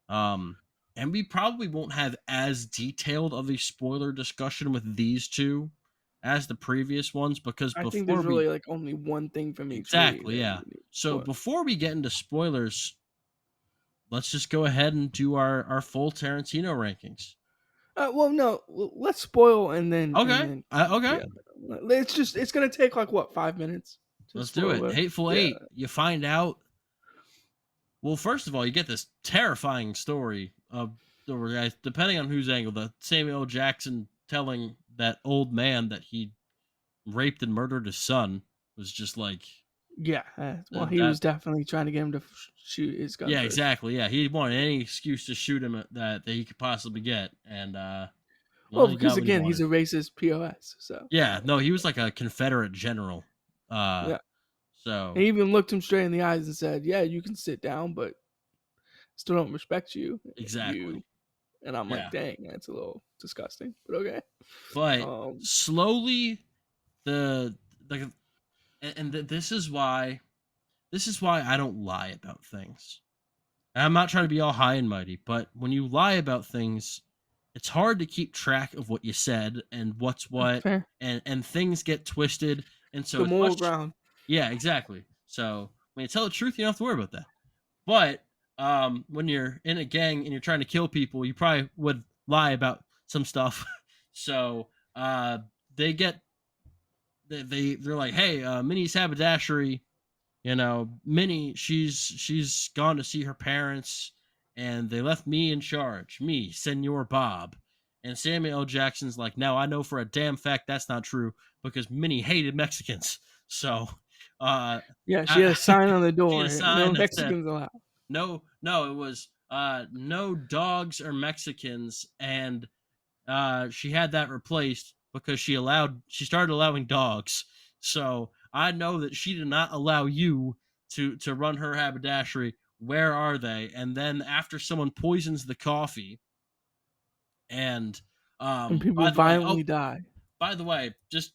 Um, and we probably won't have as detailed of a spoiler discussion with these two as the previous ones because I think before there's we really like only one thing from each movie exactly, that yeah. we need. So But before we get into spoilers, let's just go ahead and do our full Tarantino rankings. well, no, let's spoil and Okay. then Okay. yeah, it's gonna take like what 5 minutes to Let's do spoil it. the Hateful yeah. Eight. You find out Well, first of all, you get this terrifying story of the guy, depending on whose angle, the Samuel L. Jackson telling that old man that he raped and murdered his son was just like Yeah. Well, he that. was definitely trying to get him to shoot his gun Yeah, first. exactly. Yeah, he wanted any excuse to shoot him that he could possibly get, and well, Well, he because got what he again, he's wanted. a racist POS. So Yeah, no, he was like a Confederate general. Uh, yeah, he so even looked him straight in the eyes and said, "Yeah, you can sit down, but still don't respect you." exactly. You and I'm like, Yeah, dang, that's a little disgusting, but okay. but Um, slowly the the this is why I don't lie about things. And I'm not trying to be all high and mighty, but when you lie about things, it's hard to keep track of what you said and what's that's what, fair. and things get twisted, and so The it's moral much. ground. Yeah, exactly. So when you tell the truth, you don't have to worry about that. But when you're in a gang and you're trying to kill people, you probably would lie about some stuff. So they get they're like, hey, Minnie's haberdashery, Minnie, she's gone to see her parents, and they left me in charge, me, Senor Bob. And Samuel L. Jackson's like, now I know for a damn fact that's not true because Minnie hated Mexicans. So uh Yeah, she had a I, sign on the she had a door. No sign that said Mexicans allowed. no, it was no dogs or Mexicans, and she had that replaced because she started allowing dogs. So I know that she did not allow you to run her haberdashery. Where are they? And then after someone poisons the coffee, and And people oh, violently die. by the way, just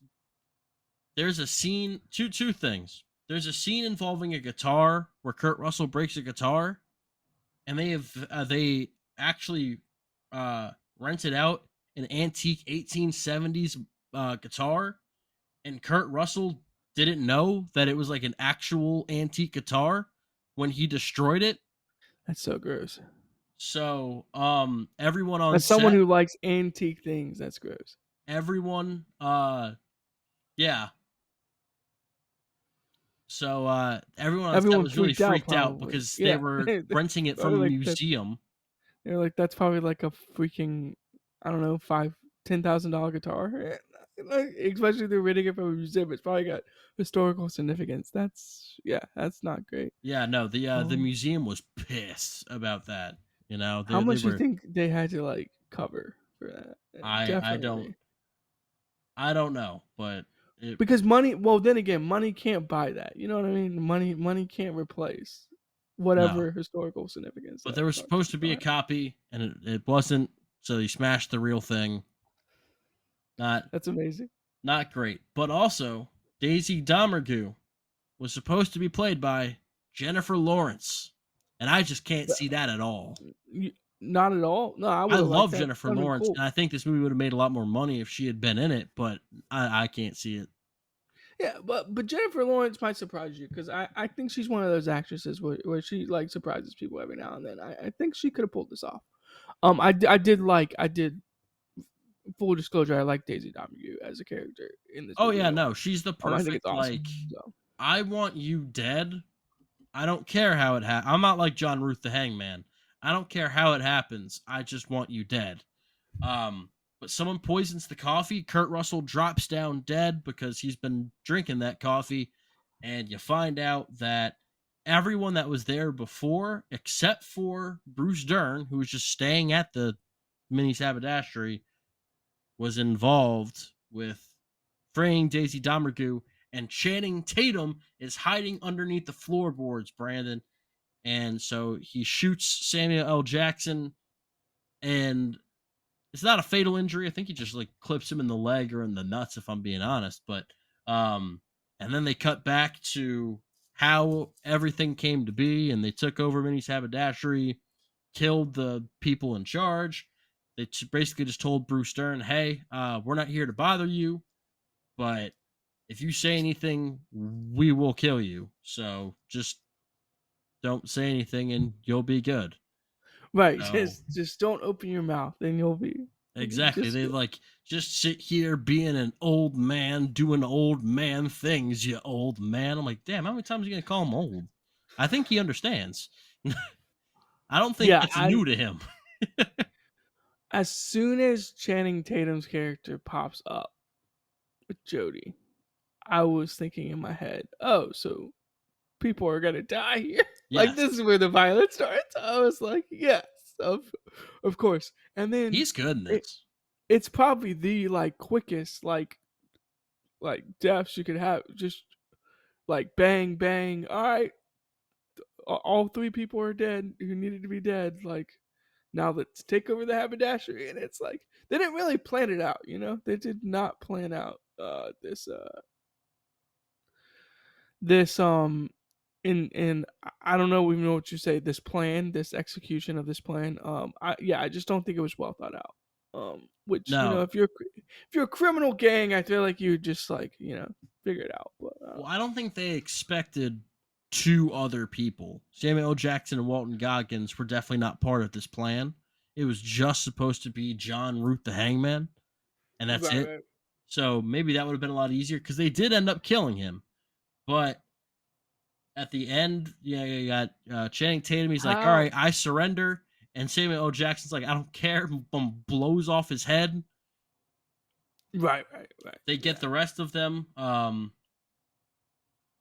there's a scene, two things. There's a scene involving a guitar where Kurt Russell breaks a guitar, and they actually uh rented out an antique 1870s guitar, and Kurt Russell didn't know that it was like an actual antique guitar when he destroyed it. That's so gross. So everyone on As someone set, who likes antique things, that's gross. everyone yeah, so everyone on set Everyone was really freaked out, freaked out probably. because they Yeah, were renting it from probably a like that. museum. They're like, that's probably like a freaking, I don't know, $10,000 guitar. Like, especially if they're renting it from a museum. It's probably got historical significance. That's not great. Yeah, no, the Um, museum was pissed about that. how They much do you were. think they had to like cover for that? I don't Definitely. I don't know, but it Because money, well, then again, money can't buy that. You know what I mean? Money can't replace no. whatever historical significance But that there was supposed to be a guitar. copy, and it wasn't. So they smashed the real thing. Not That's amazing. not great. But also, Daisy Domergue was supposed to be played by Jennifer Lawrence, and I just can't But see that at all. not at all. No, I I would have liked love that. Jennifer That'd been Lawrence, cool. and I think this movie would have made a lot more money if she had been in it. But I can't see it. Yeah, but Jennifer Lawrence might surprise you because I think she's one of those actresses where she like surprises people every now and then. I think she could have pulled this off. I did full disclosure. I like Daisy Domergue as a character in this Oh movie yeah, a lot. no, she's the I think it's perfect awesome. like. So I want you dead. I don't care how it I'm not like John Ruth the Hangman. I don't care how it happens. I just want you dead. But someone poisons the coffee. Kurt Russell drops down dead because he's been drinking that coffee, and you find out that everyone that was there before, except for Bruce Dern, who was just staying at the mini haberdashery, was involved with freeing Daisy Domergue, and Channing Tatum is hiding underneath the floorboards, Brandon. And so he shoots Samuel L. Jackson, and it's not a fatal injury. I think he just like clips him in the leg or in the nuts, if I'm being honest. But and then they cut back to how everything came to be, and they took over Minnie's haberdashery, killed the people in charge. They basically just told Bruce Dern, "Hey, we're not here to bother you, but if you say anything, we will kill you. So just don't say anything, and you'll be good." right, So just don't open your mouth, and you'll be exactly, just they like just sit here being an old man, doing old man things. You old man. I'm like, damn, how many times are you gonna call him old? I think he understands. I don't think Yeah, that's new to him. as soon as Channing Tatum's character pops up with Jodie, I was thinking in my head, oh, so people are gonna die here. Like Yes, this is where the violence starts. I was like, yes, of course. And then he's good in it, this. it's probably the like quickest like deaths you could have. Just like bang bang. All right, all three people are dead who needed to be dead. Like now let's take over the haberdashery, and it's like they didn't really plan it out. You know, they did not plan out this in I don't know even know what you say, this plan, this execution of this plan. I just don't think it was well thought out. Which, you know, No, if you're a criminal gang, I feel like you just like, you know, figure it out. But well, I don't think they expected two other people. Samuel L. Jackson and Walton Goggins were definitely not part of this plan. It was just supposed to be John Root the Hangman, and that's right, it. right. So maybe that would have been a lot easier because they did end up killing him. But at the end, yeah, you got Channing Tatum. He's like, "All How right, I surrender," and Samuel L. Jackson's like, "I don't care." Blows off his head. right. They Yeah. get the rest of them.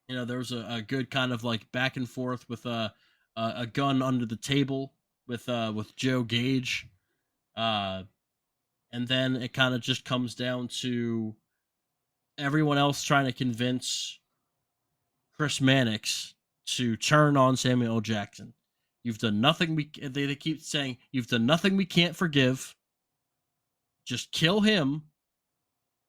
There was a good kind of like back and forth with a gun under the table with Joe Gage, uh, and then it kind of just comes down to everyone else trying to convince Chris Mannix to turn on Samuel L. Jackson. You've done nothing. They keep saying you've done nothing we can't forgive. Just kill him,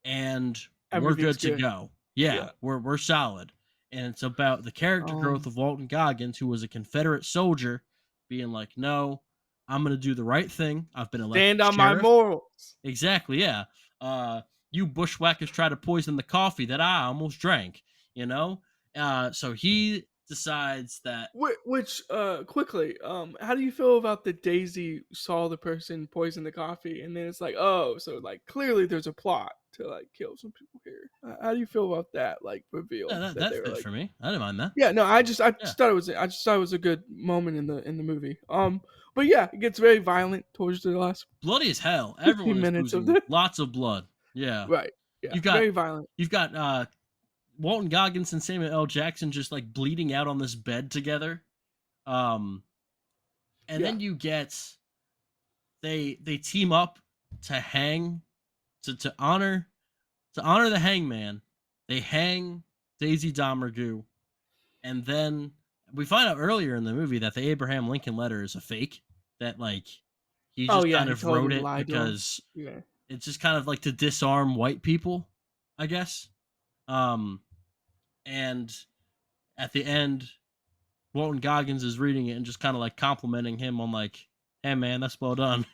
and we're Everything's good to good. go. Yeah, Yeah. we're solid. And it's about the character growth Um of Walton Goggins, who was a Confederate soldier, being like, "No, I'm gonna do the right thing. I've been elected Stand on my sheriff." morals. Exactly. Yeah. You bushwhackers try to poison the coffee that I almost drank. You know. So he decides that. Which quickly, how do you feel about the Daisy saw the person poison the coffee, and then it's like, oh, so like clearly there's a plot to like kill some people here. How do you feel about that like Yeah, reveal that that they were fit like, for me. I didn't mind that. yeah, no, I Yeah. just thought it was a good moment in the movie. But yeah, it gets very violent towards the last Bloody as hell. Everyone 15 is minutes of losing the lots of blood. Yeah. right. Yeah, You've got very violent. you've got Walton Goggins and Samuel L. Jackson just like bleeding out on this bed together. Um and Yeah. then you get they team up to hang to honor the hangman. They hang Daisy Domergue, and then we find out earlier in the movie that the Abraham Lincoln letter is a fake. That like he Oh just yeah, kind he of wrote totally it lied to him. because Yeah. it's just kind of like to disarm white people, I guess. Um, and at the end, Walton Goggins is reading it and just kind of like complimenting him on like, "Hey man, that's well done."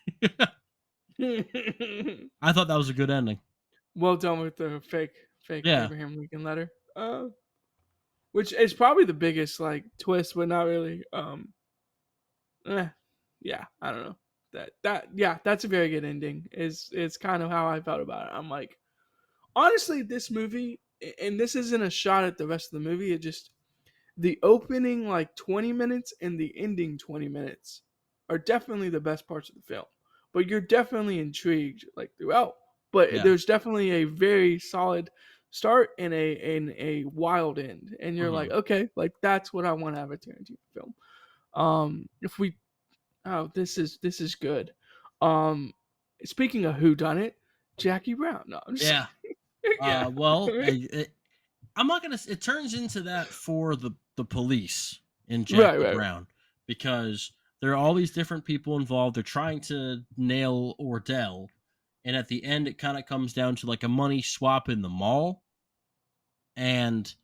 I thought that was a good ending. Well done with the fake Yeah. Abraham Lincoln letter. Which is probably the biggest like twist, but not really. Eh, yeah, I don't know. Yeah, that's a very good ending. Is kind of how I felt about it. I'm like, honestly, this movie, and this isn't a shot at the rest of the movie. It just the opening like 20 minutes and the ending 20 minutes are definitely the best parts of the film. But you're definitely intrigued like throughout. But Yeah. there's definitely a very solid start and a wild end. And you're like, Hmm. okay, like that's what I want to have a Tarantino film. If we oh, this is good. Um Speaking of who done it, Jackie Brown. No, I'm just Yeah. yeah. Well, I'm not gonna. It turns into that for the police in Right, Jackie right. Brown because there are all these different people involved. They're trying to nail Ordell, and at the end, it kind of comes down to like a money swap in the mall, and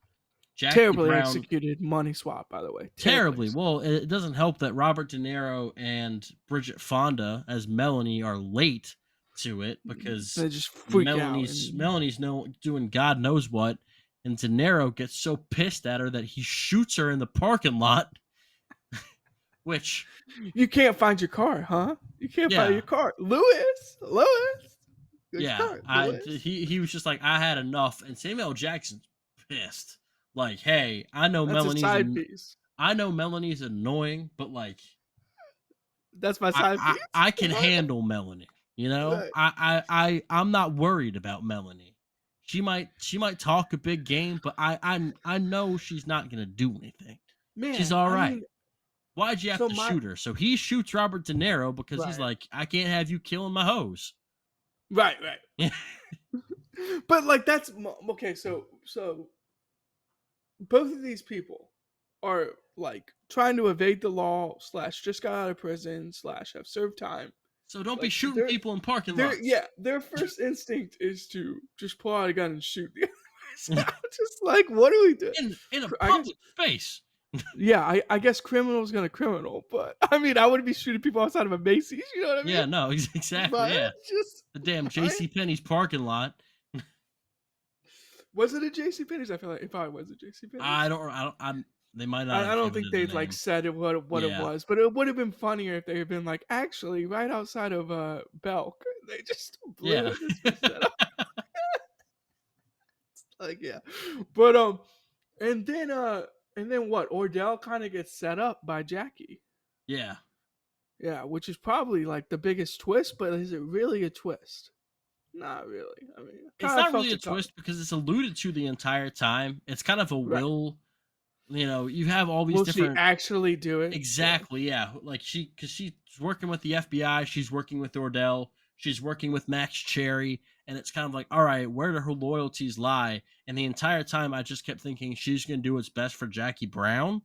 Jackie Terribly Brown executed money swap, by the way. Terribly terribly. executed. Well, it doesn't help that Robert De Niro and Bridget Fonda as Melanie are late to it because They just freak out Melanie's and Melanie's doing God knows what, and De Niro gets so pissed at her that he shoots her in the parking lot. Which, you can't find your car, huh? You can't find yeah, your car. Lewis. Your yeah, car, Lewis. he was just like, I had enough, and Samuel L. Jackson's pissed. Like, hey, I know That's a Melanie's side piece. I know Melanie's annoying, but like That's my side piece. I can handle Melanie. You know, Right. I'm not worried about Melanie. She might talk a big game, but I know she's not gonna do anything. She's Man, all I right. mean, Why'd you have so to my shoot her? So he shoots Robert De Niro because he's right, like, I can't have you killing my hose. right. But like okay. So both of these people are like trying to evade the law slash just got out of prison slash have served time. So don't be Like shooting people in parking lots. their first instinct is to just pull out a gun and shoot the other person. I'm just like, what do we do? In a I guess public space. yeah, I guess criminal's gonna criminal, but I mean I wouldn't be shooting people outside of a Macy's, you know what I mean? Yeah, no, exactly. But Yeah. it's just The damn I JC Penney's parking lot. was it a JC Penney's? I feel like if I was a JC Penney's. I don't I'm they might not I have don't given think it a they'd like name. said what it Yeah. was, but it would have been funnier if they had been like, actually, right outside of Belk. They just blew Yeah. it. This was set up. Like yeah, but and then what? Ordell kind of gets set up by Jackie. Yeah. Yeah, which is probably like the biggest twist, but is it really a twist? Not really. I mean, I It's kind of not really felt a it coming. twist because it's alluded to the entire time. It's kind of a Right. will, you know, you have all these Will she different actually do it? Yeah. exactly, yeah. Like cuz she's working with the FBI, she's working with Ordell, she's working with Max Cherry, and it's kind of like, all right, where do her loyalties lie? And the entire time I just kept thinking she's going to do what's best for Jackie Brown.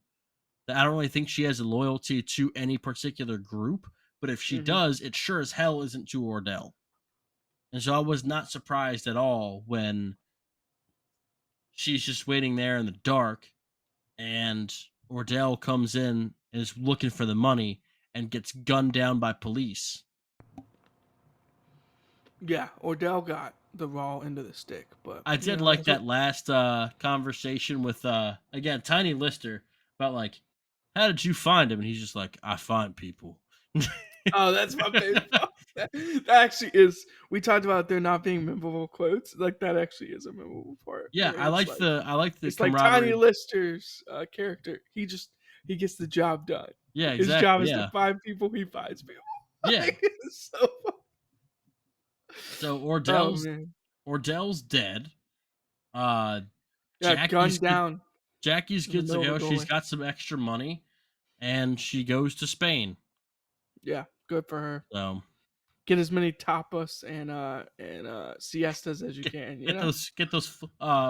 I don't really think she has a loyalty to any particular group, but if she Hmm. does, it sure as hell isn't to Ordell. And so I was not surprised at all when she's just waiting there in the dark and Ordell comes in and is looking for the money and gets gunned down by police. Yeah, Ordell got the raw end of the stick, but I you did know like that's what. that last conversation with again Tiny Lister about like how did you find him? And he's just like, I find people. Oh, that's my favorite part. That actually is. We talked about there not being memorable quotes. Like that actually is a memorable part. Yeah, Where it's I like the it's like Tiny camaraderie. Lister's character. He gets the job done. Yeah, His job exactly. is to Yeah. find people. He finds people. Yeah. Like, it's so fun. So Oh man. Ordell's dead. Uh Yeah, Jackie's gunned good down Jackie's in the good to middle of go. the She's doorway. got some extra money and she goes to Spain. Yeah, good for her. So Get as many tapas and siestas as you can. You know. get those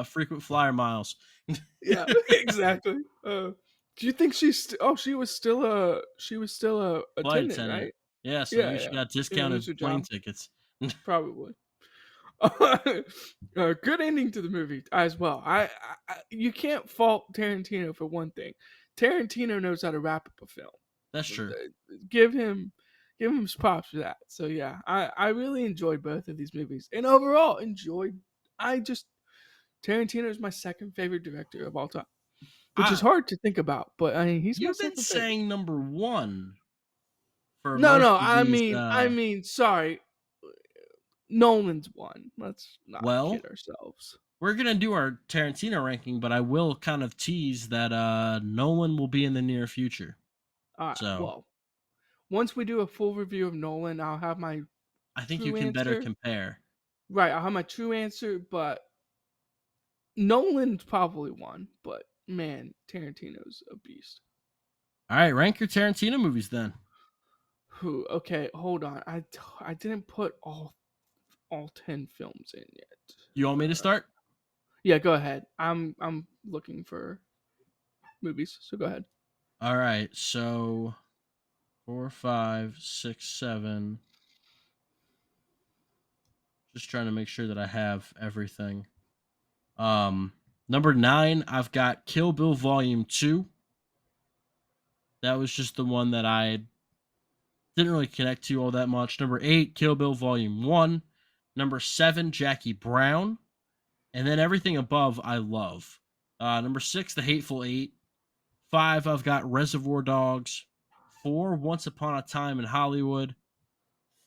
frequent flyer miles. Yeah, exactly. Do you think oh, she was still a Flight attendant, attendant. right? Yeah, so Yeah, maybe she yeah. got She didn't lose discounted her plane job, tickets. probably. Good ending to the movie as well. You can't fault Tarantino for one thing. Tarantino knows how to wrap up a film. That's true. Give him his props for that. So yeah, I really enjoyed both of these movies, and overall enjoyed. I just Tarantino is my second favorite director of all time, which is I hard to think about, but I mean he's my You've been second favorite. saying number one for No, most no, of these. sorry, Nolan's one. Let's not Well, kid ourselves. we're gonna do our Tarantino ranking, but I will kind of tease that Nolan will be in the near future. All right, So well, once we do a full review of Nolan, I'll have my I think you true can better answer. compare. Right, I'll have my true answer, but Nolan's probably one, but man, Tarantino's a beast. All right, rank your Tarantino movies then. Who? Okay, hold on. I didn't put all 10 films in yet. You want me to start? Yeah, go ahead. I'm looking for movies, so go ahead. All right, so 4, 5, 6, 7. Just trying to make sure that I have everything. Number 9, I've got Kill Bill Volume 2. That was just the one that I didn't really connect to all that much. Number 8, Kill Bill Volume 1. Number 7, Jackie Brown. And then everything above, I love. Number 6, The Hateful Eight. 5, I've got Reservoir Dogs. 4, Once Upon a Time in Hollywood.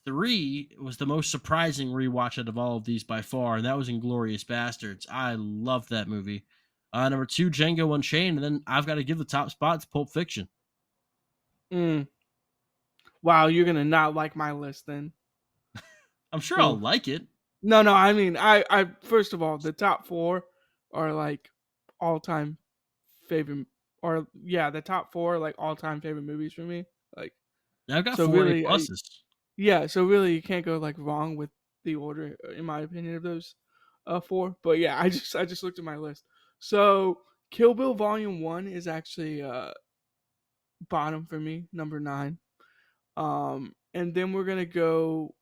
3 was the most surprising rewatch out of all of these by far, and that was Inglourious Bastards. I love that movie. Number 2, Django Unchained, and then I've got to give the top spot to Pulp Fiction. Mm. Wow, you're gonna not like my list then. I'm sure I'll Oof. like it. No, no. I mean, I first of all, the top four are like all time favorite, or yeah, the top four are like all time favorite movies for me. Like, I've got so 4 A really, pluses. yeah, so really, you can't go like wrong with the order, in my opinion, of those four. But yeah, I just looked at my list. So Kill Bill Volume 1 is actually bottom for me, number 9. And then we're gonna go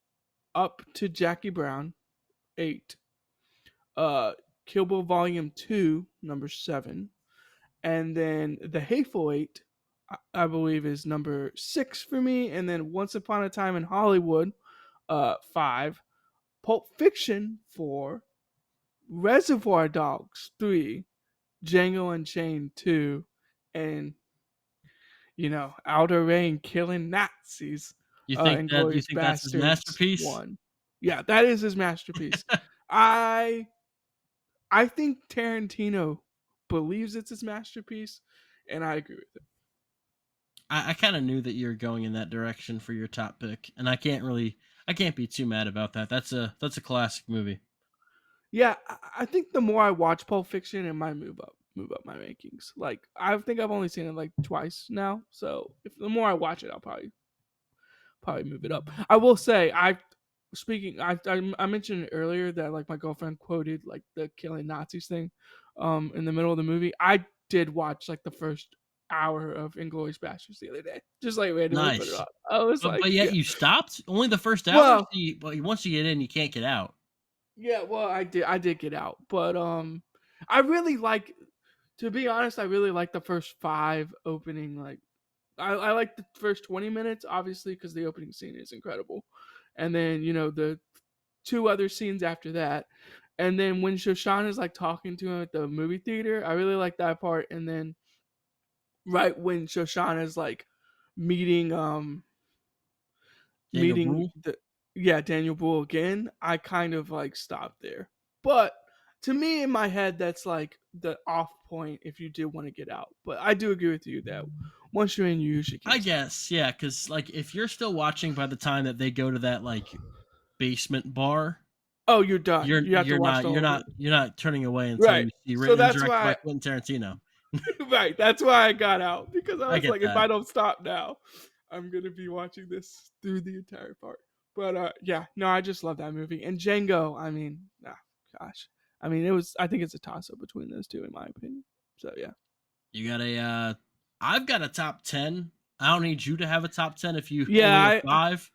up to Jackie Brown, 8. Uh, Kill Bill Volume 2, number 7. And then The Hateful Eight, I believe, is number 6 for me. And then Once Upon a Time in Hollywood, 5. Pulp Fiction, 4. Reservoir Dogs, 3. Django Unchained, 2. And, Outer Rain killing Nazis, You Inglorious think that's his Bastards, masterpiece? 1. Yeah, that is his masterpiece. I I think Tarantino believes it's his masterpiece, and I agree with it. I kind of knew that you were going in that direction for your top pick, and I can't be too mad about that. That's a classic movie. Yeah, I think the more I watch Pulp Fiction, it might move up my rankings. Like I think I've only seen it like twice now, so if the more I watch it, I'll probably move it up. I will say I mentioned it earlier that like my girlfriend quoted like the killing Nazis thing, in the middle of the movie. I did watch like the first hour of Inglorious Bastards the other day, just like randomly put it Nice. on. I was But like, yet yeah, you stopped only the first hour. So well, but once you get in, you can't get out. yeah, well, I did get out, but I really like, to be honest, I really like the first 5 opening, like I like the first 20 minutes, obviously, because the opening scene is incredible. And then, the 2 other scenes after that. And then when Shoshana is like talking to him at the movie theater, I really like that part. And then right when Shoshana is like meeting Daniel meeting Bruhl. the yeah, Daniel Bull again, I kind of like stopped there. But to me in my head that's like the off point if you did want to get out. But I do agree with you that once you're in, you usually I can't stop. guess, yeah, because like if you're still watching by the time that they go to that like basement bar, Oh, you're done. You have to watch the whole movie. you're not turning away until Right. you see So written and that's directed by why Quentin Tarantino. right, that's why I got out, because I I was get like, if that. I don't stop now, I'm gonna be watching this through the entire part. But yeah, no, I just love that movie. And Django, I mean, gosh, I mean, I think it's a toss up between those two, in my opinion. So yeah, You got a I've got a top 10. I don't need you to have a top 10 if you yeah. only have I 5,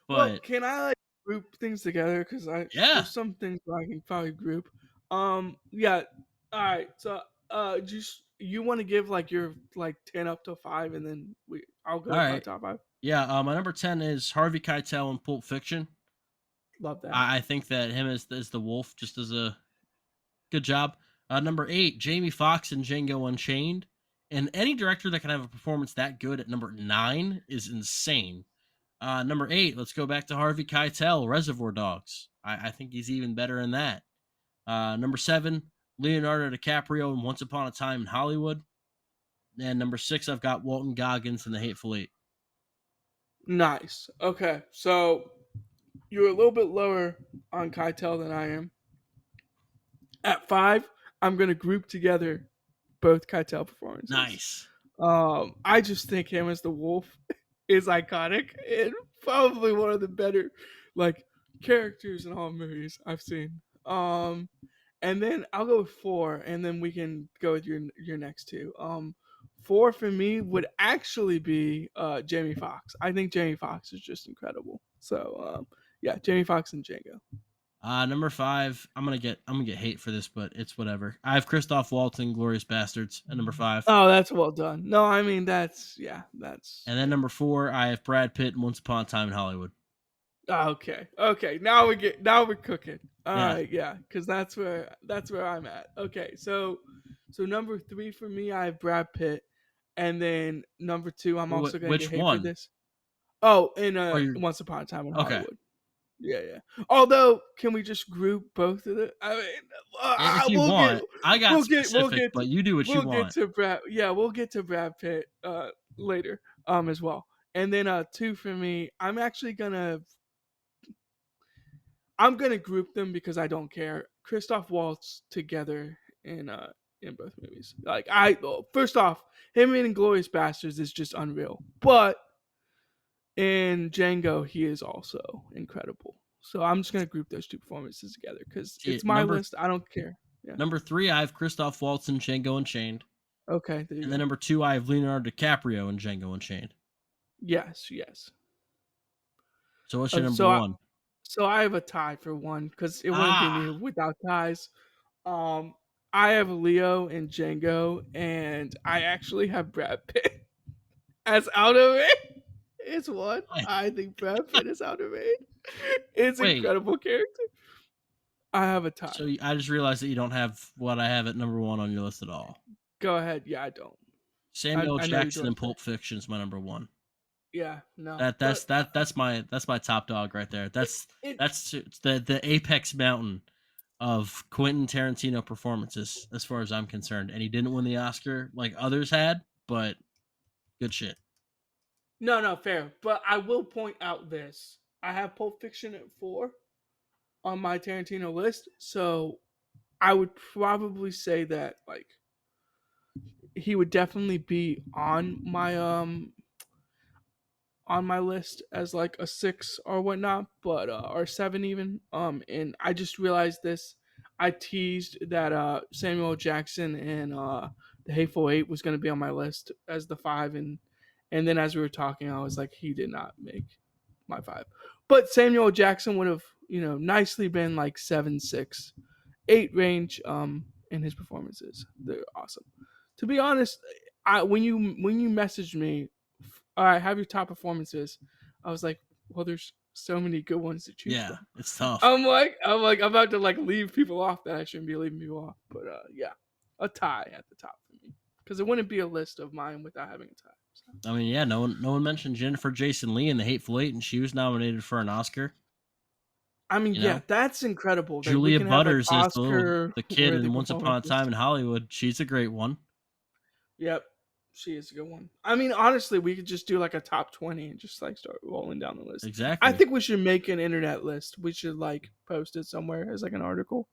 Well, but can I like group things together? Because yeah. there's some things that I can probably group. Yeah. All right. So just you want to give like your like 10 up to 5, and then I'll go All with my right. top 5. Yeah, my number 10 is Harvey Keitel in Pulp Fiction. Love that. I think that him as the wolf just does a good job. Number 8, Jamie Foxx in Django Unchained. And any director that can have a performance that good at number 9 is insane. Number 8, let's go back to Harvey Keitel, Reservoir Dogs. I think he's even better in that. Number 7, Leonardo DiCaprio in Once Upon a Time in Hollywood. And number 6, I've got Walton Goggins in The Hateful Eight. Nice. Okay. So you're a little bit lower on Keitel than I am. At 5, I'm gonna group together both Keitel performances. Nice. I just think him as the wolf is iconic and probably one of the better like characters in all movies I've seen. And then I'll go with 4, and then we can go with your next 2. 4 for me would actually be Jamie Foxx. I think Jamie Foxx is just incredible. So yeah, Jamie Foxx and Django. Number 5, I'm gonna get hate for this, but it's whatever. I have Christoph Waltz in Glorious Bastards at number 5. Oh, that's well done. No, I mean that's And then number 4, I have Brad Pitt in Once Upon a Time in Hollywood. okay. Okay, now we're cooking. All Yeah. right, yeah, because that's where I'm at. Okay, so number 3 for me, I have Brad Pitt, and then number 2, I'm also gonna get Which hate for one? this. Oh, in Or you Once Upon a Time in okay? Hollywood. Yeah, yeah. Although, can we just group both of it? I mean, If you we'll get, want, I got specific, but you do what you we'll get want. to Brad. Yeah, we'll get to Brad Pitt later as well. And then two for me. I'm gonna group them because I don't care. Christoph Waltz together in both movies. Like first off, him in Inglourious Bastards is just unreal. But in Django, he is also incredible. So I'm just gonna group those two performances together because See, it's my list. I don't care. Yeah. number 3, I have Christoph Waltz in Django Unchained, Okay. There you and then go. number 2, I have Leonardo DiCaprio in Django Unchained. Yes. Yes. So what's your number So 1? I have a tie for one because it wouldn't be me Ah, without ties. Um, I have Leo and Django, and I actually have Brad Pitt as out of it. It's one. I think Brad Pitt is out of it. It's wait. incredible character. I have a tie. So I just realized that you don't have what I have at number 1 on your list at all. Go ahead. Yeah, I don't. Samuel I know you're Jackson doing in Pulp Fiction is my number 1. Yeah, no, That's my top dog right there. it That's the apex mountain of Quentin Tarantino performances as far as I'm concerned. And he didn't win the Oscar like others had, but good shit. no fair. But I will point out this: I have Pulp Fiction at 4 on my Tarantino list, so I would probably say that like he would definitely be on my list as like a 6 or whatnot, but or 7 even. And I just realized this. I teased that Samuel Jackson and the Hateful Eight was going to be on my list as the 5, and then as we were talking, I was like, he did not make my 5, but Samuel Jackson would have nicely been like 7, 6, 8 range in his performances. They're awesome. To be honest, when you messaged me, all right, have your top performances, I was like, well, there's so many good ones to choose Yeah, from. it's tough. I'm about to like leave people off that I shouldn't be leaving people off. But yeah, a tie at the top for me because it wouldn't be a list of mine without having a tie. So. I mean, yeah, no one mentioned Jennifer Jason Leigh in The Hateful Eight, and she was nominated for an Oscar. I mean, You yeah, know, that's incredible that we Julia can have like Butters is the kid Oscar-worthy in Once Upon a Time performances. in Hollywood. She's a great one. Yep, she is a good one. I mean, honestly, we could just do like a top 20 and just like start rolling down the list. I Exactly. think we should make an internet list. We should like post it somewhere as like an article,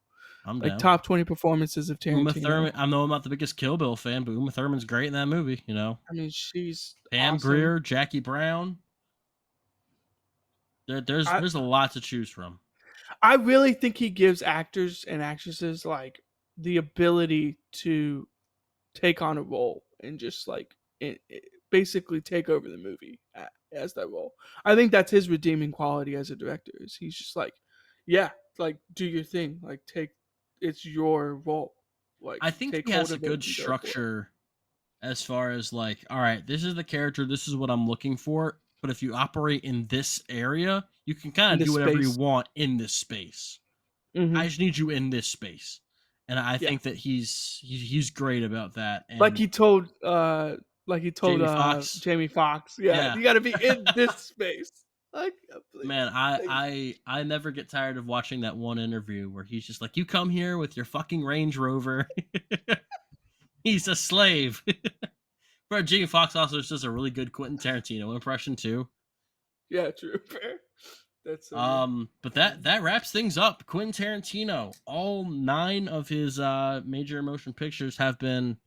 I'm like down. top 20 performances of Uma Tarantino. Thurman. I know I'm not the biggest Kill Bill fan, but Uma Thurman's great in that movie. You know, I mean, she's Pam awesome. Grier, Jackie Brown. I There's a lot to choose from. I really think he gives actors and actresses like the ability to take on a role and just like basically take over the movie as that role. I think that's his redeeming quality as a director. Is he's just like, yeah, like do your thing, like take it's your role, like I think take he hold has a of it good and go for it. structure as far as like, all right, this is the character, this is what I'm looking for. But if you operate in this area, you can kind In of do this whatever you space. want in this space. Hmm. I just need you in this space, and I Yeah, think that he's great about that. like And he told Jamie Foxx, Jamie Foxx, yeah, yeah, you got to be in this space. Like, please, man, please. I never get tired of watching that one interview where he's just like, you come here with your fucking Range Rover. He's a slave. But Jamie Foxx also does a really good Quentin Tarantino impression too. Yeah, true. Fair. That's so good. But that wraps things up. Quentin Tarantino, all 9 of his major motion pictures have been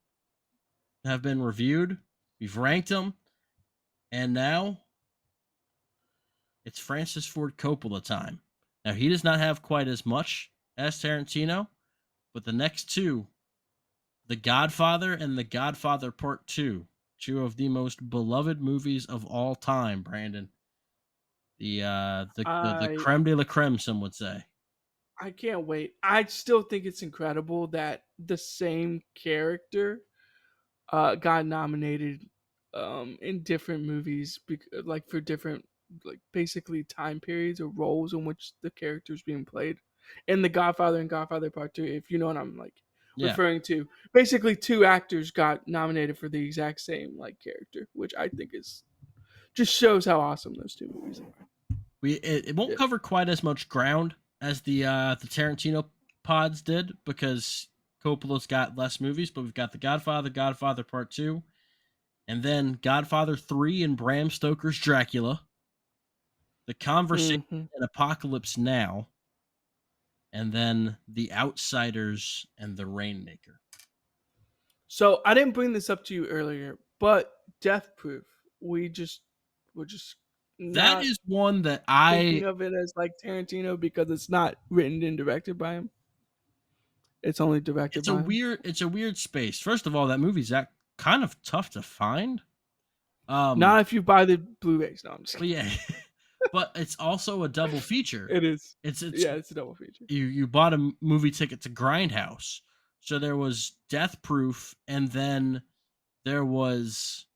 reviewed. We've ranked them, and now it's Francis Ford Coppola time. Now he does not have quite as much as Tarantino, but the next 2, The Godfather and The Godfather Part 2, 2 of the most beloved movies of all time, Brandon. The I creme de la creme, some would say. I can't wait. I still think it's incredible that the same character got nominated in different movies, like for different like basically time periods or roles in which the character's being played. In The Godfather and Godfather Part 2, if you know what I'm like Yeah, referring to, basically 2 actors got nominated for the exact same like character, which I think is just shows how awesome those 2 movies are. It won't Yeah. cover quite as much ground as the Tarantino pods did because Coppola's got less movies, but we've got The Godfather, Godfather Part 2, and then Godfather 3 and Bram Stoker's Dracula, The Conversation Hmm. and Apocalypse Now, and then The Outsiders and The Rainmaker. So I didn't bring this up to you earlier, but Death Proof, we're just That not is one that thinking of it as like Tarantino because it's not written and directed by him. It's only directed by him. it's a weird space. First of all, that movie's that kind of tough to find. Not if you buy the Blu-rays. No, I'm just But kidding. yeah, but it's also a double feature. It is. It's Yeah, it's a double feature. you bought a movie ticket to Grindhouse, so there was Death Proof, and then there was,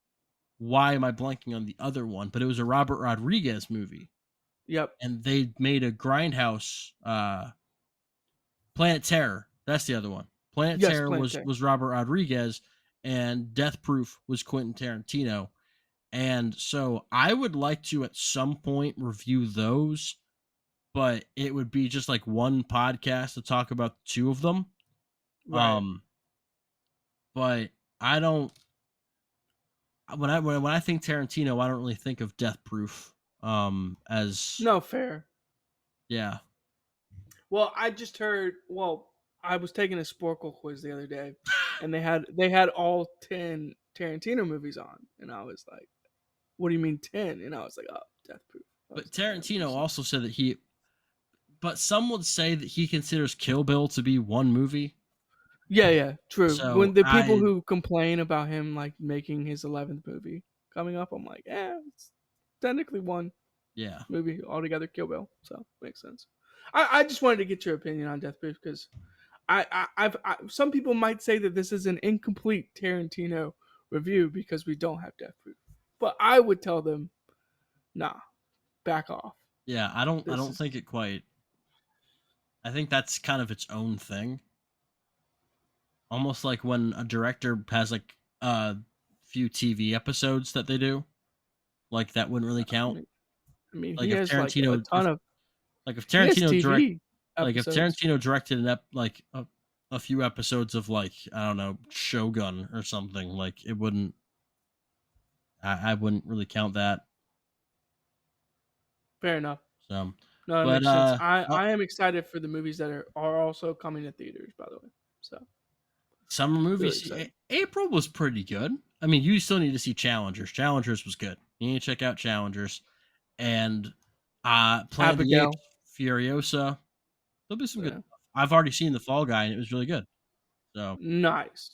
why am I blanking on the other one? But it was a Robert Rodriguez movie, Yep. and they made a Grindhouse. Planet Terror, that's the other one. Planet Yes, Terror Planetary. was Robert Rodriguez, and Death Proof was Quentin Tarantino. And so I would like to at some point review those, but it would be just like one podcast to talk about two of them. Right. Um, but I don't, when I think Tarantino, I don't really think of Death Proof as, No, fair. yeah. Well, I just heard. Well, I was taking a Sporkle quiz the other day, and they had all 10 Tarantino movies on, and I was like, "What do you mean 10?" And I was like, "Oh, Death Proof." I But was like, "Damn, Tarantino this is also said that but some would say that he considers Kill Bill to be one movie. yeah, true." So When the people who complain about him like making his 11th movie coming up, I'm like, it's technically one yeah. movie altogether, Kill Bill. So makes sense. I just wanted to get your opinion on Death Proof because some people might say that this is an incomplete Tarantino review because we don't have Death Proof, but I would tell them, nah, back off. Yeah, I This don't is think it quite. I think that's kind of its own thing. Almost like when a director has like a few TV episodes that they do, like that wouldn't really I count. mean, I mean Like he if has like a Tarantino ton of if he has Tarantino direct TV like if episodes. Tarantino directed like a few episodes of like, I don't know, Shogun or something, like it wouldn't, I wouldn't really count that. Fair enough. So, No, that but makes sense. I uh, I am excited for the movies that are also coming to theaters. By the way, so summer really movies. excited. April was pretty good. I mean, you still need to see Challengers. Challengers was good. You need to check out Challengers and Planet of the Apes, Abigail. Furiosa. There'll be some good Yeah. stuff. I've already seen The Fall Guy and it was really good. So Nice.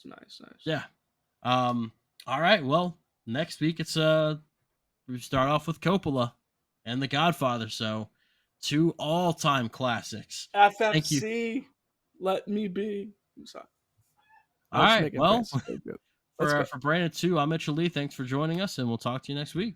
yeah. Um. All right. Well, next week it's we start off with Coppola and The Godfather. So two all-time classics. Thank you. FFC, let me be. I'm sorry. I All was right. making a Well, Francis Ford joke. Let's go. for Brandon Tew, I'm Mitchell Lee. Thanks for joining us, and we'll talk to you next week.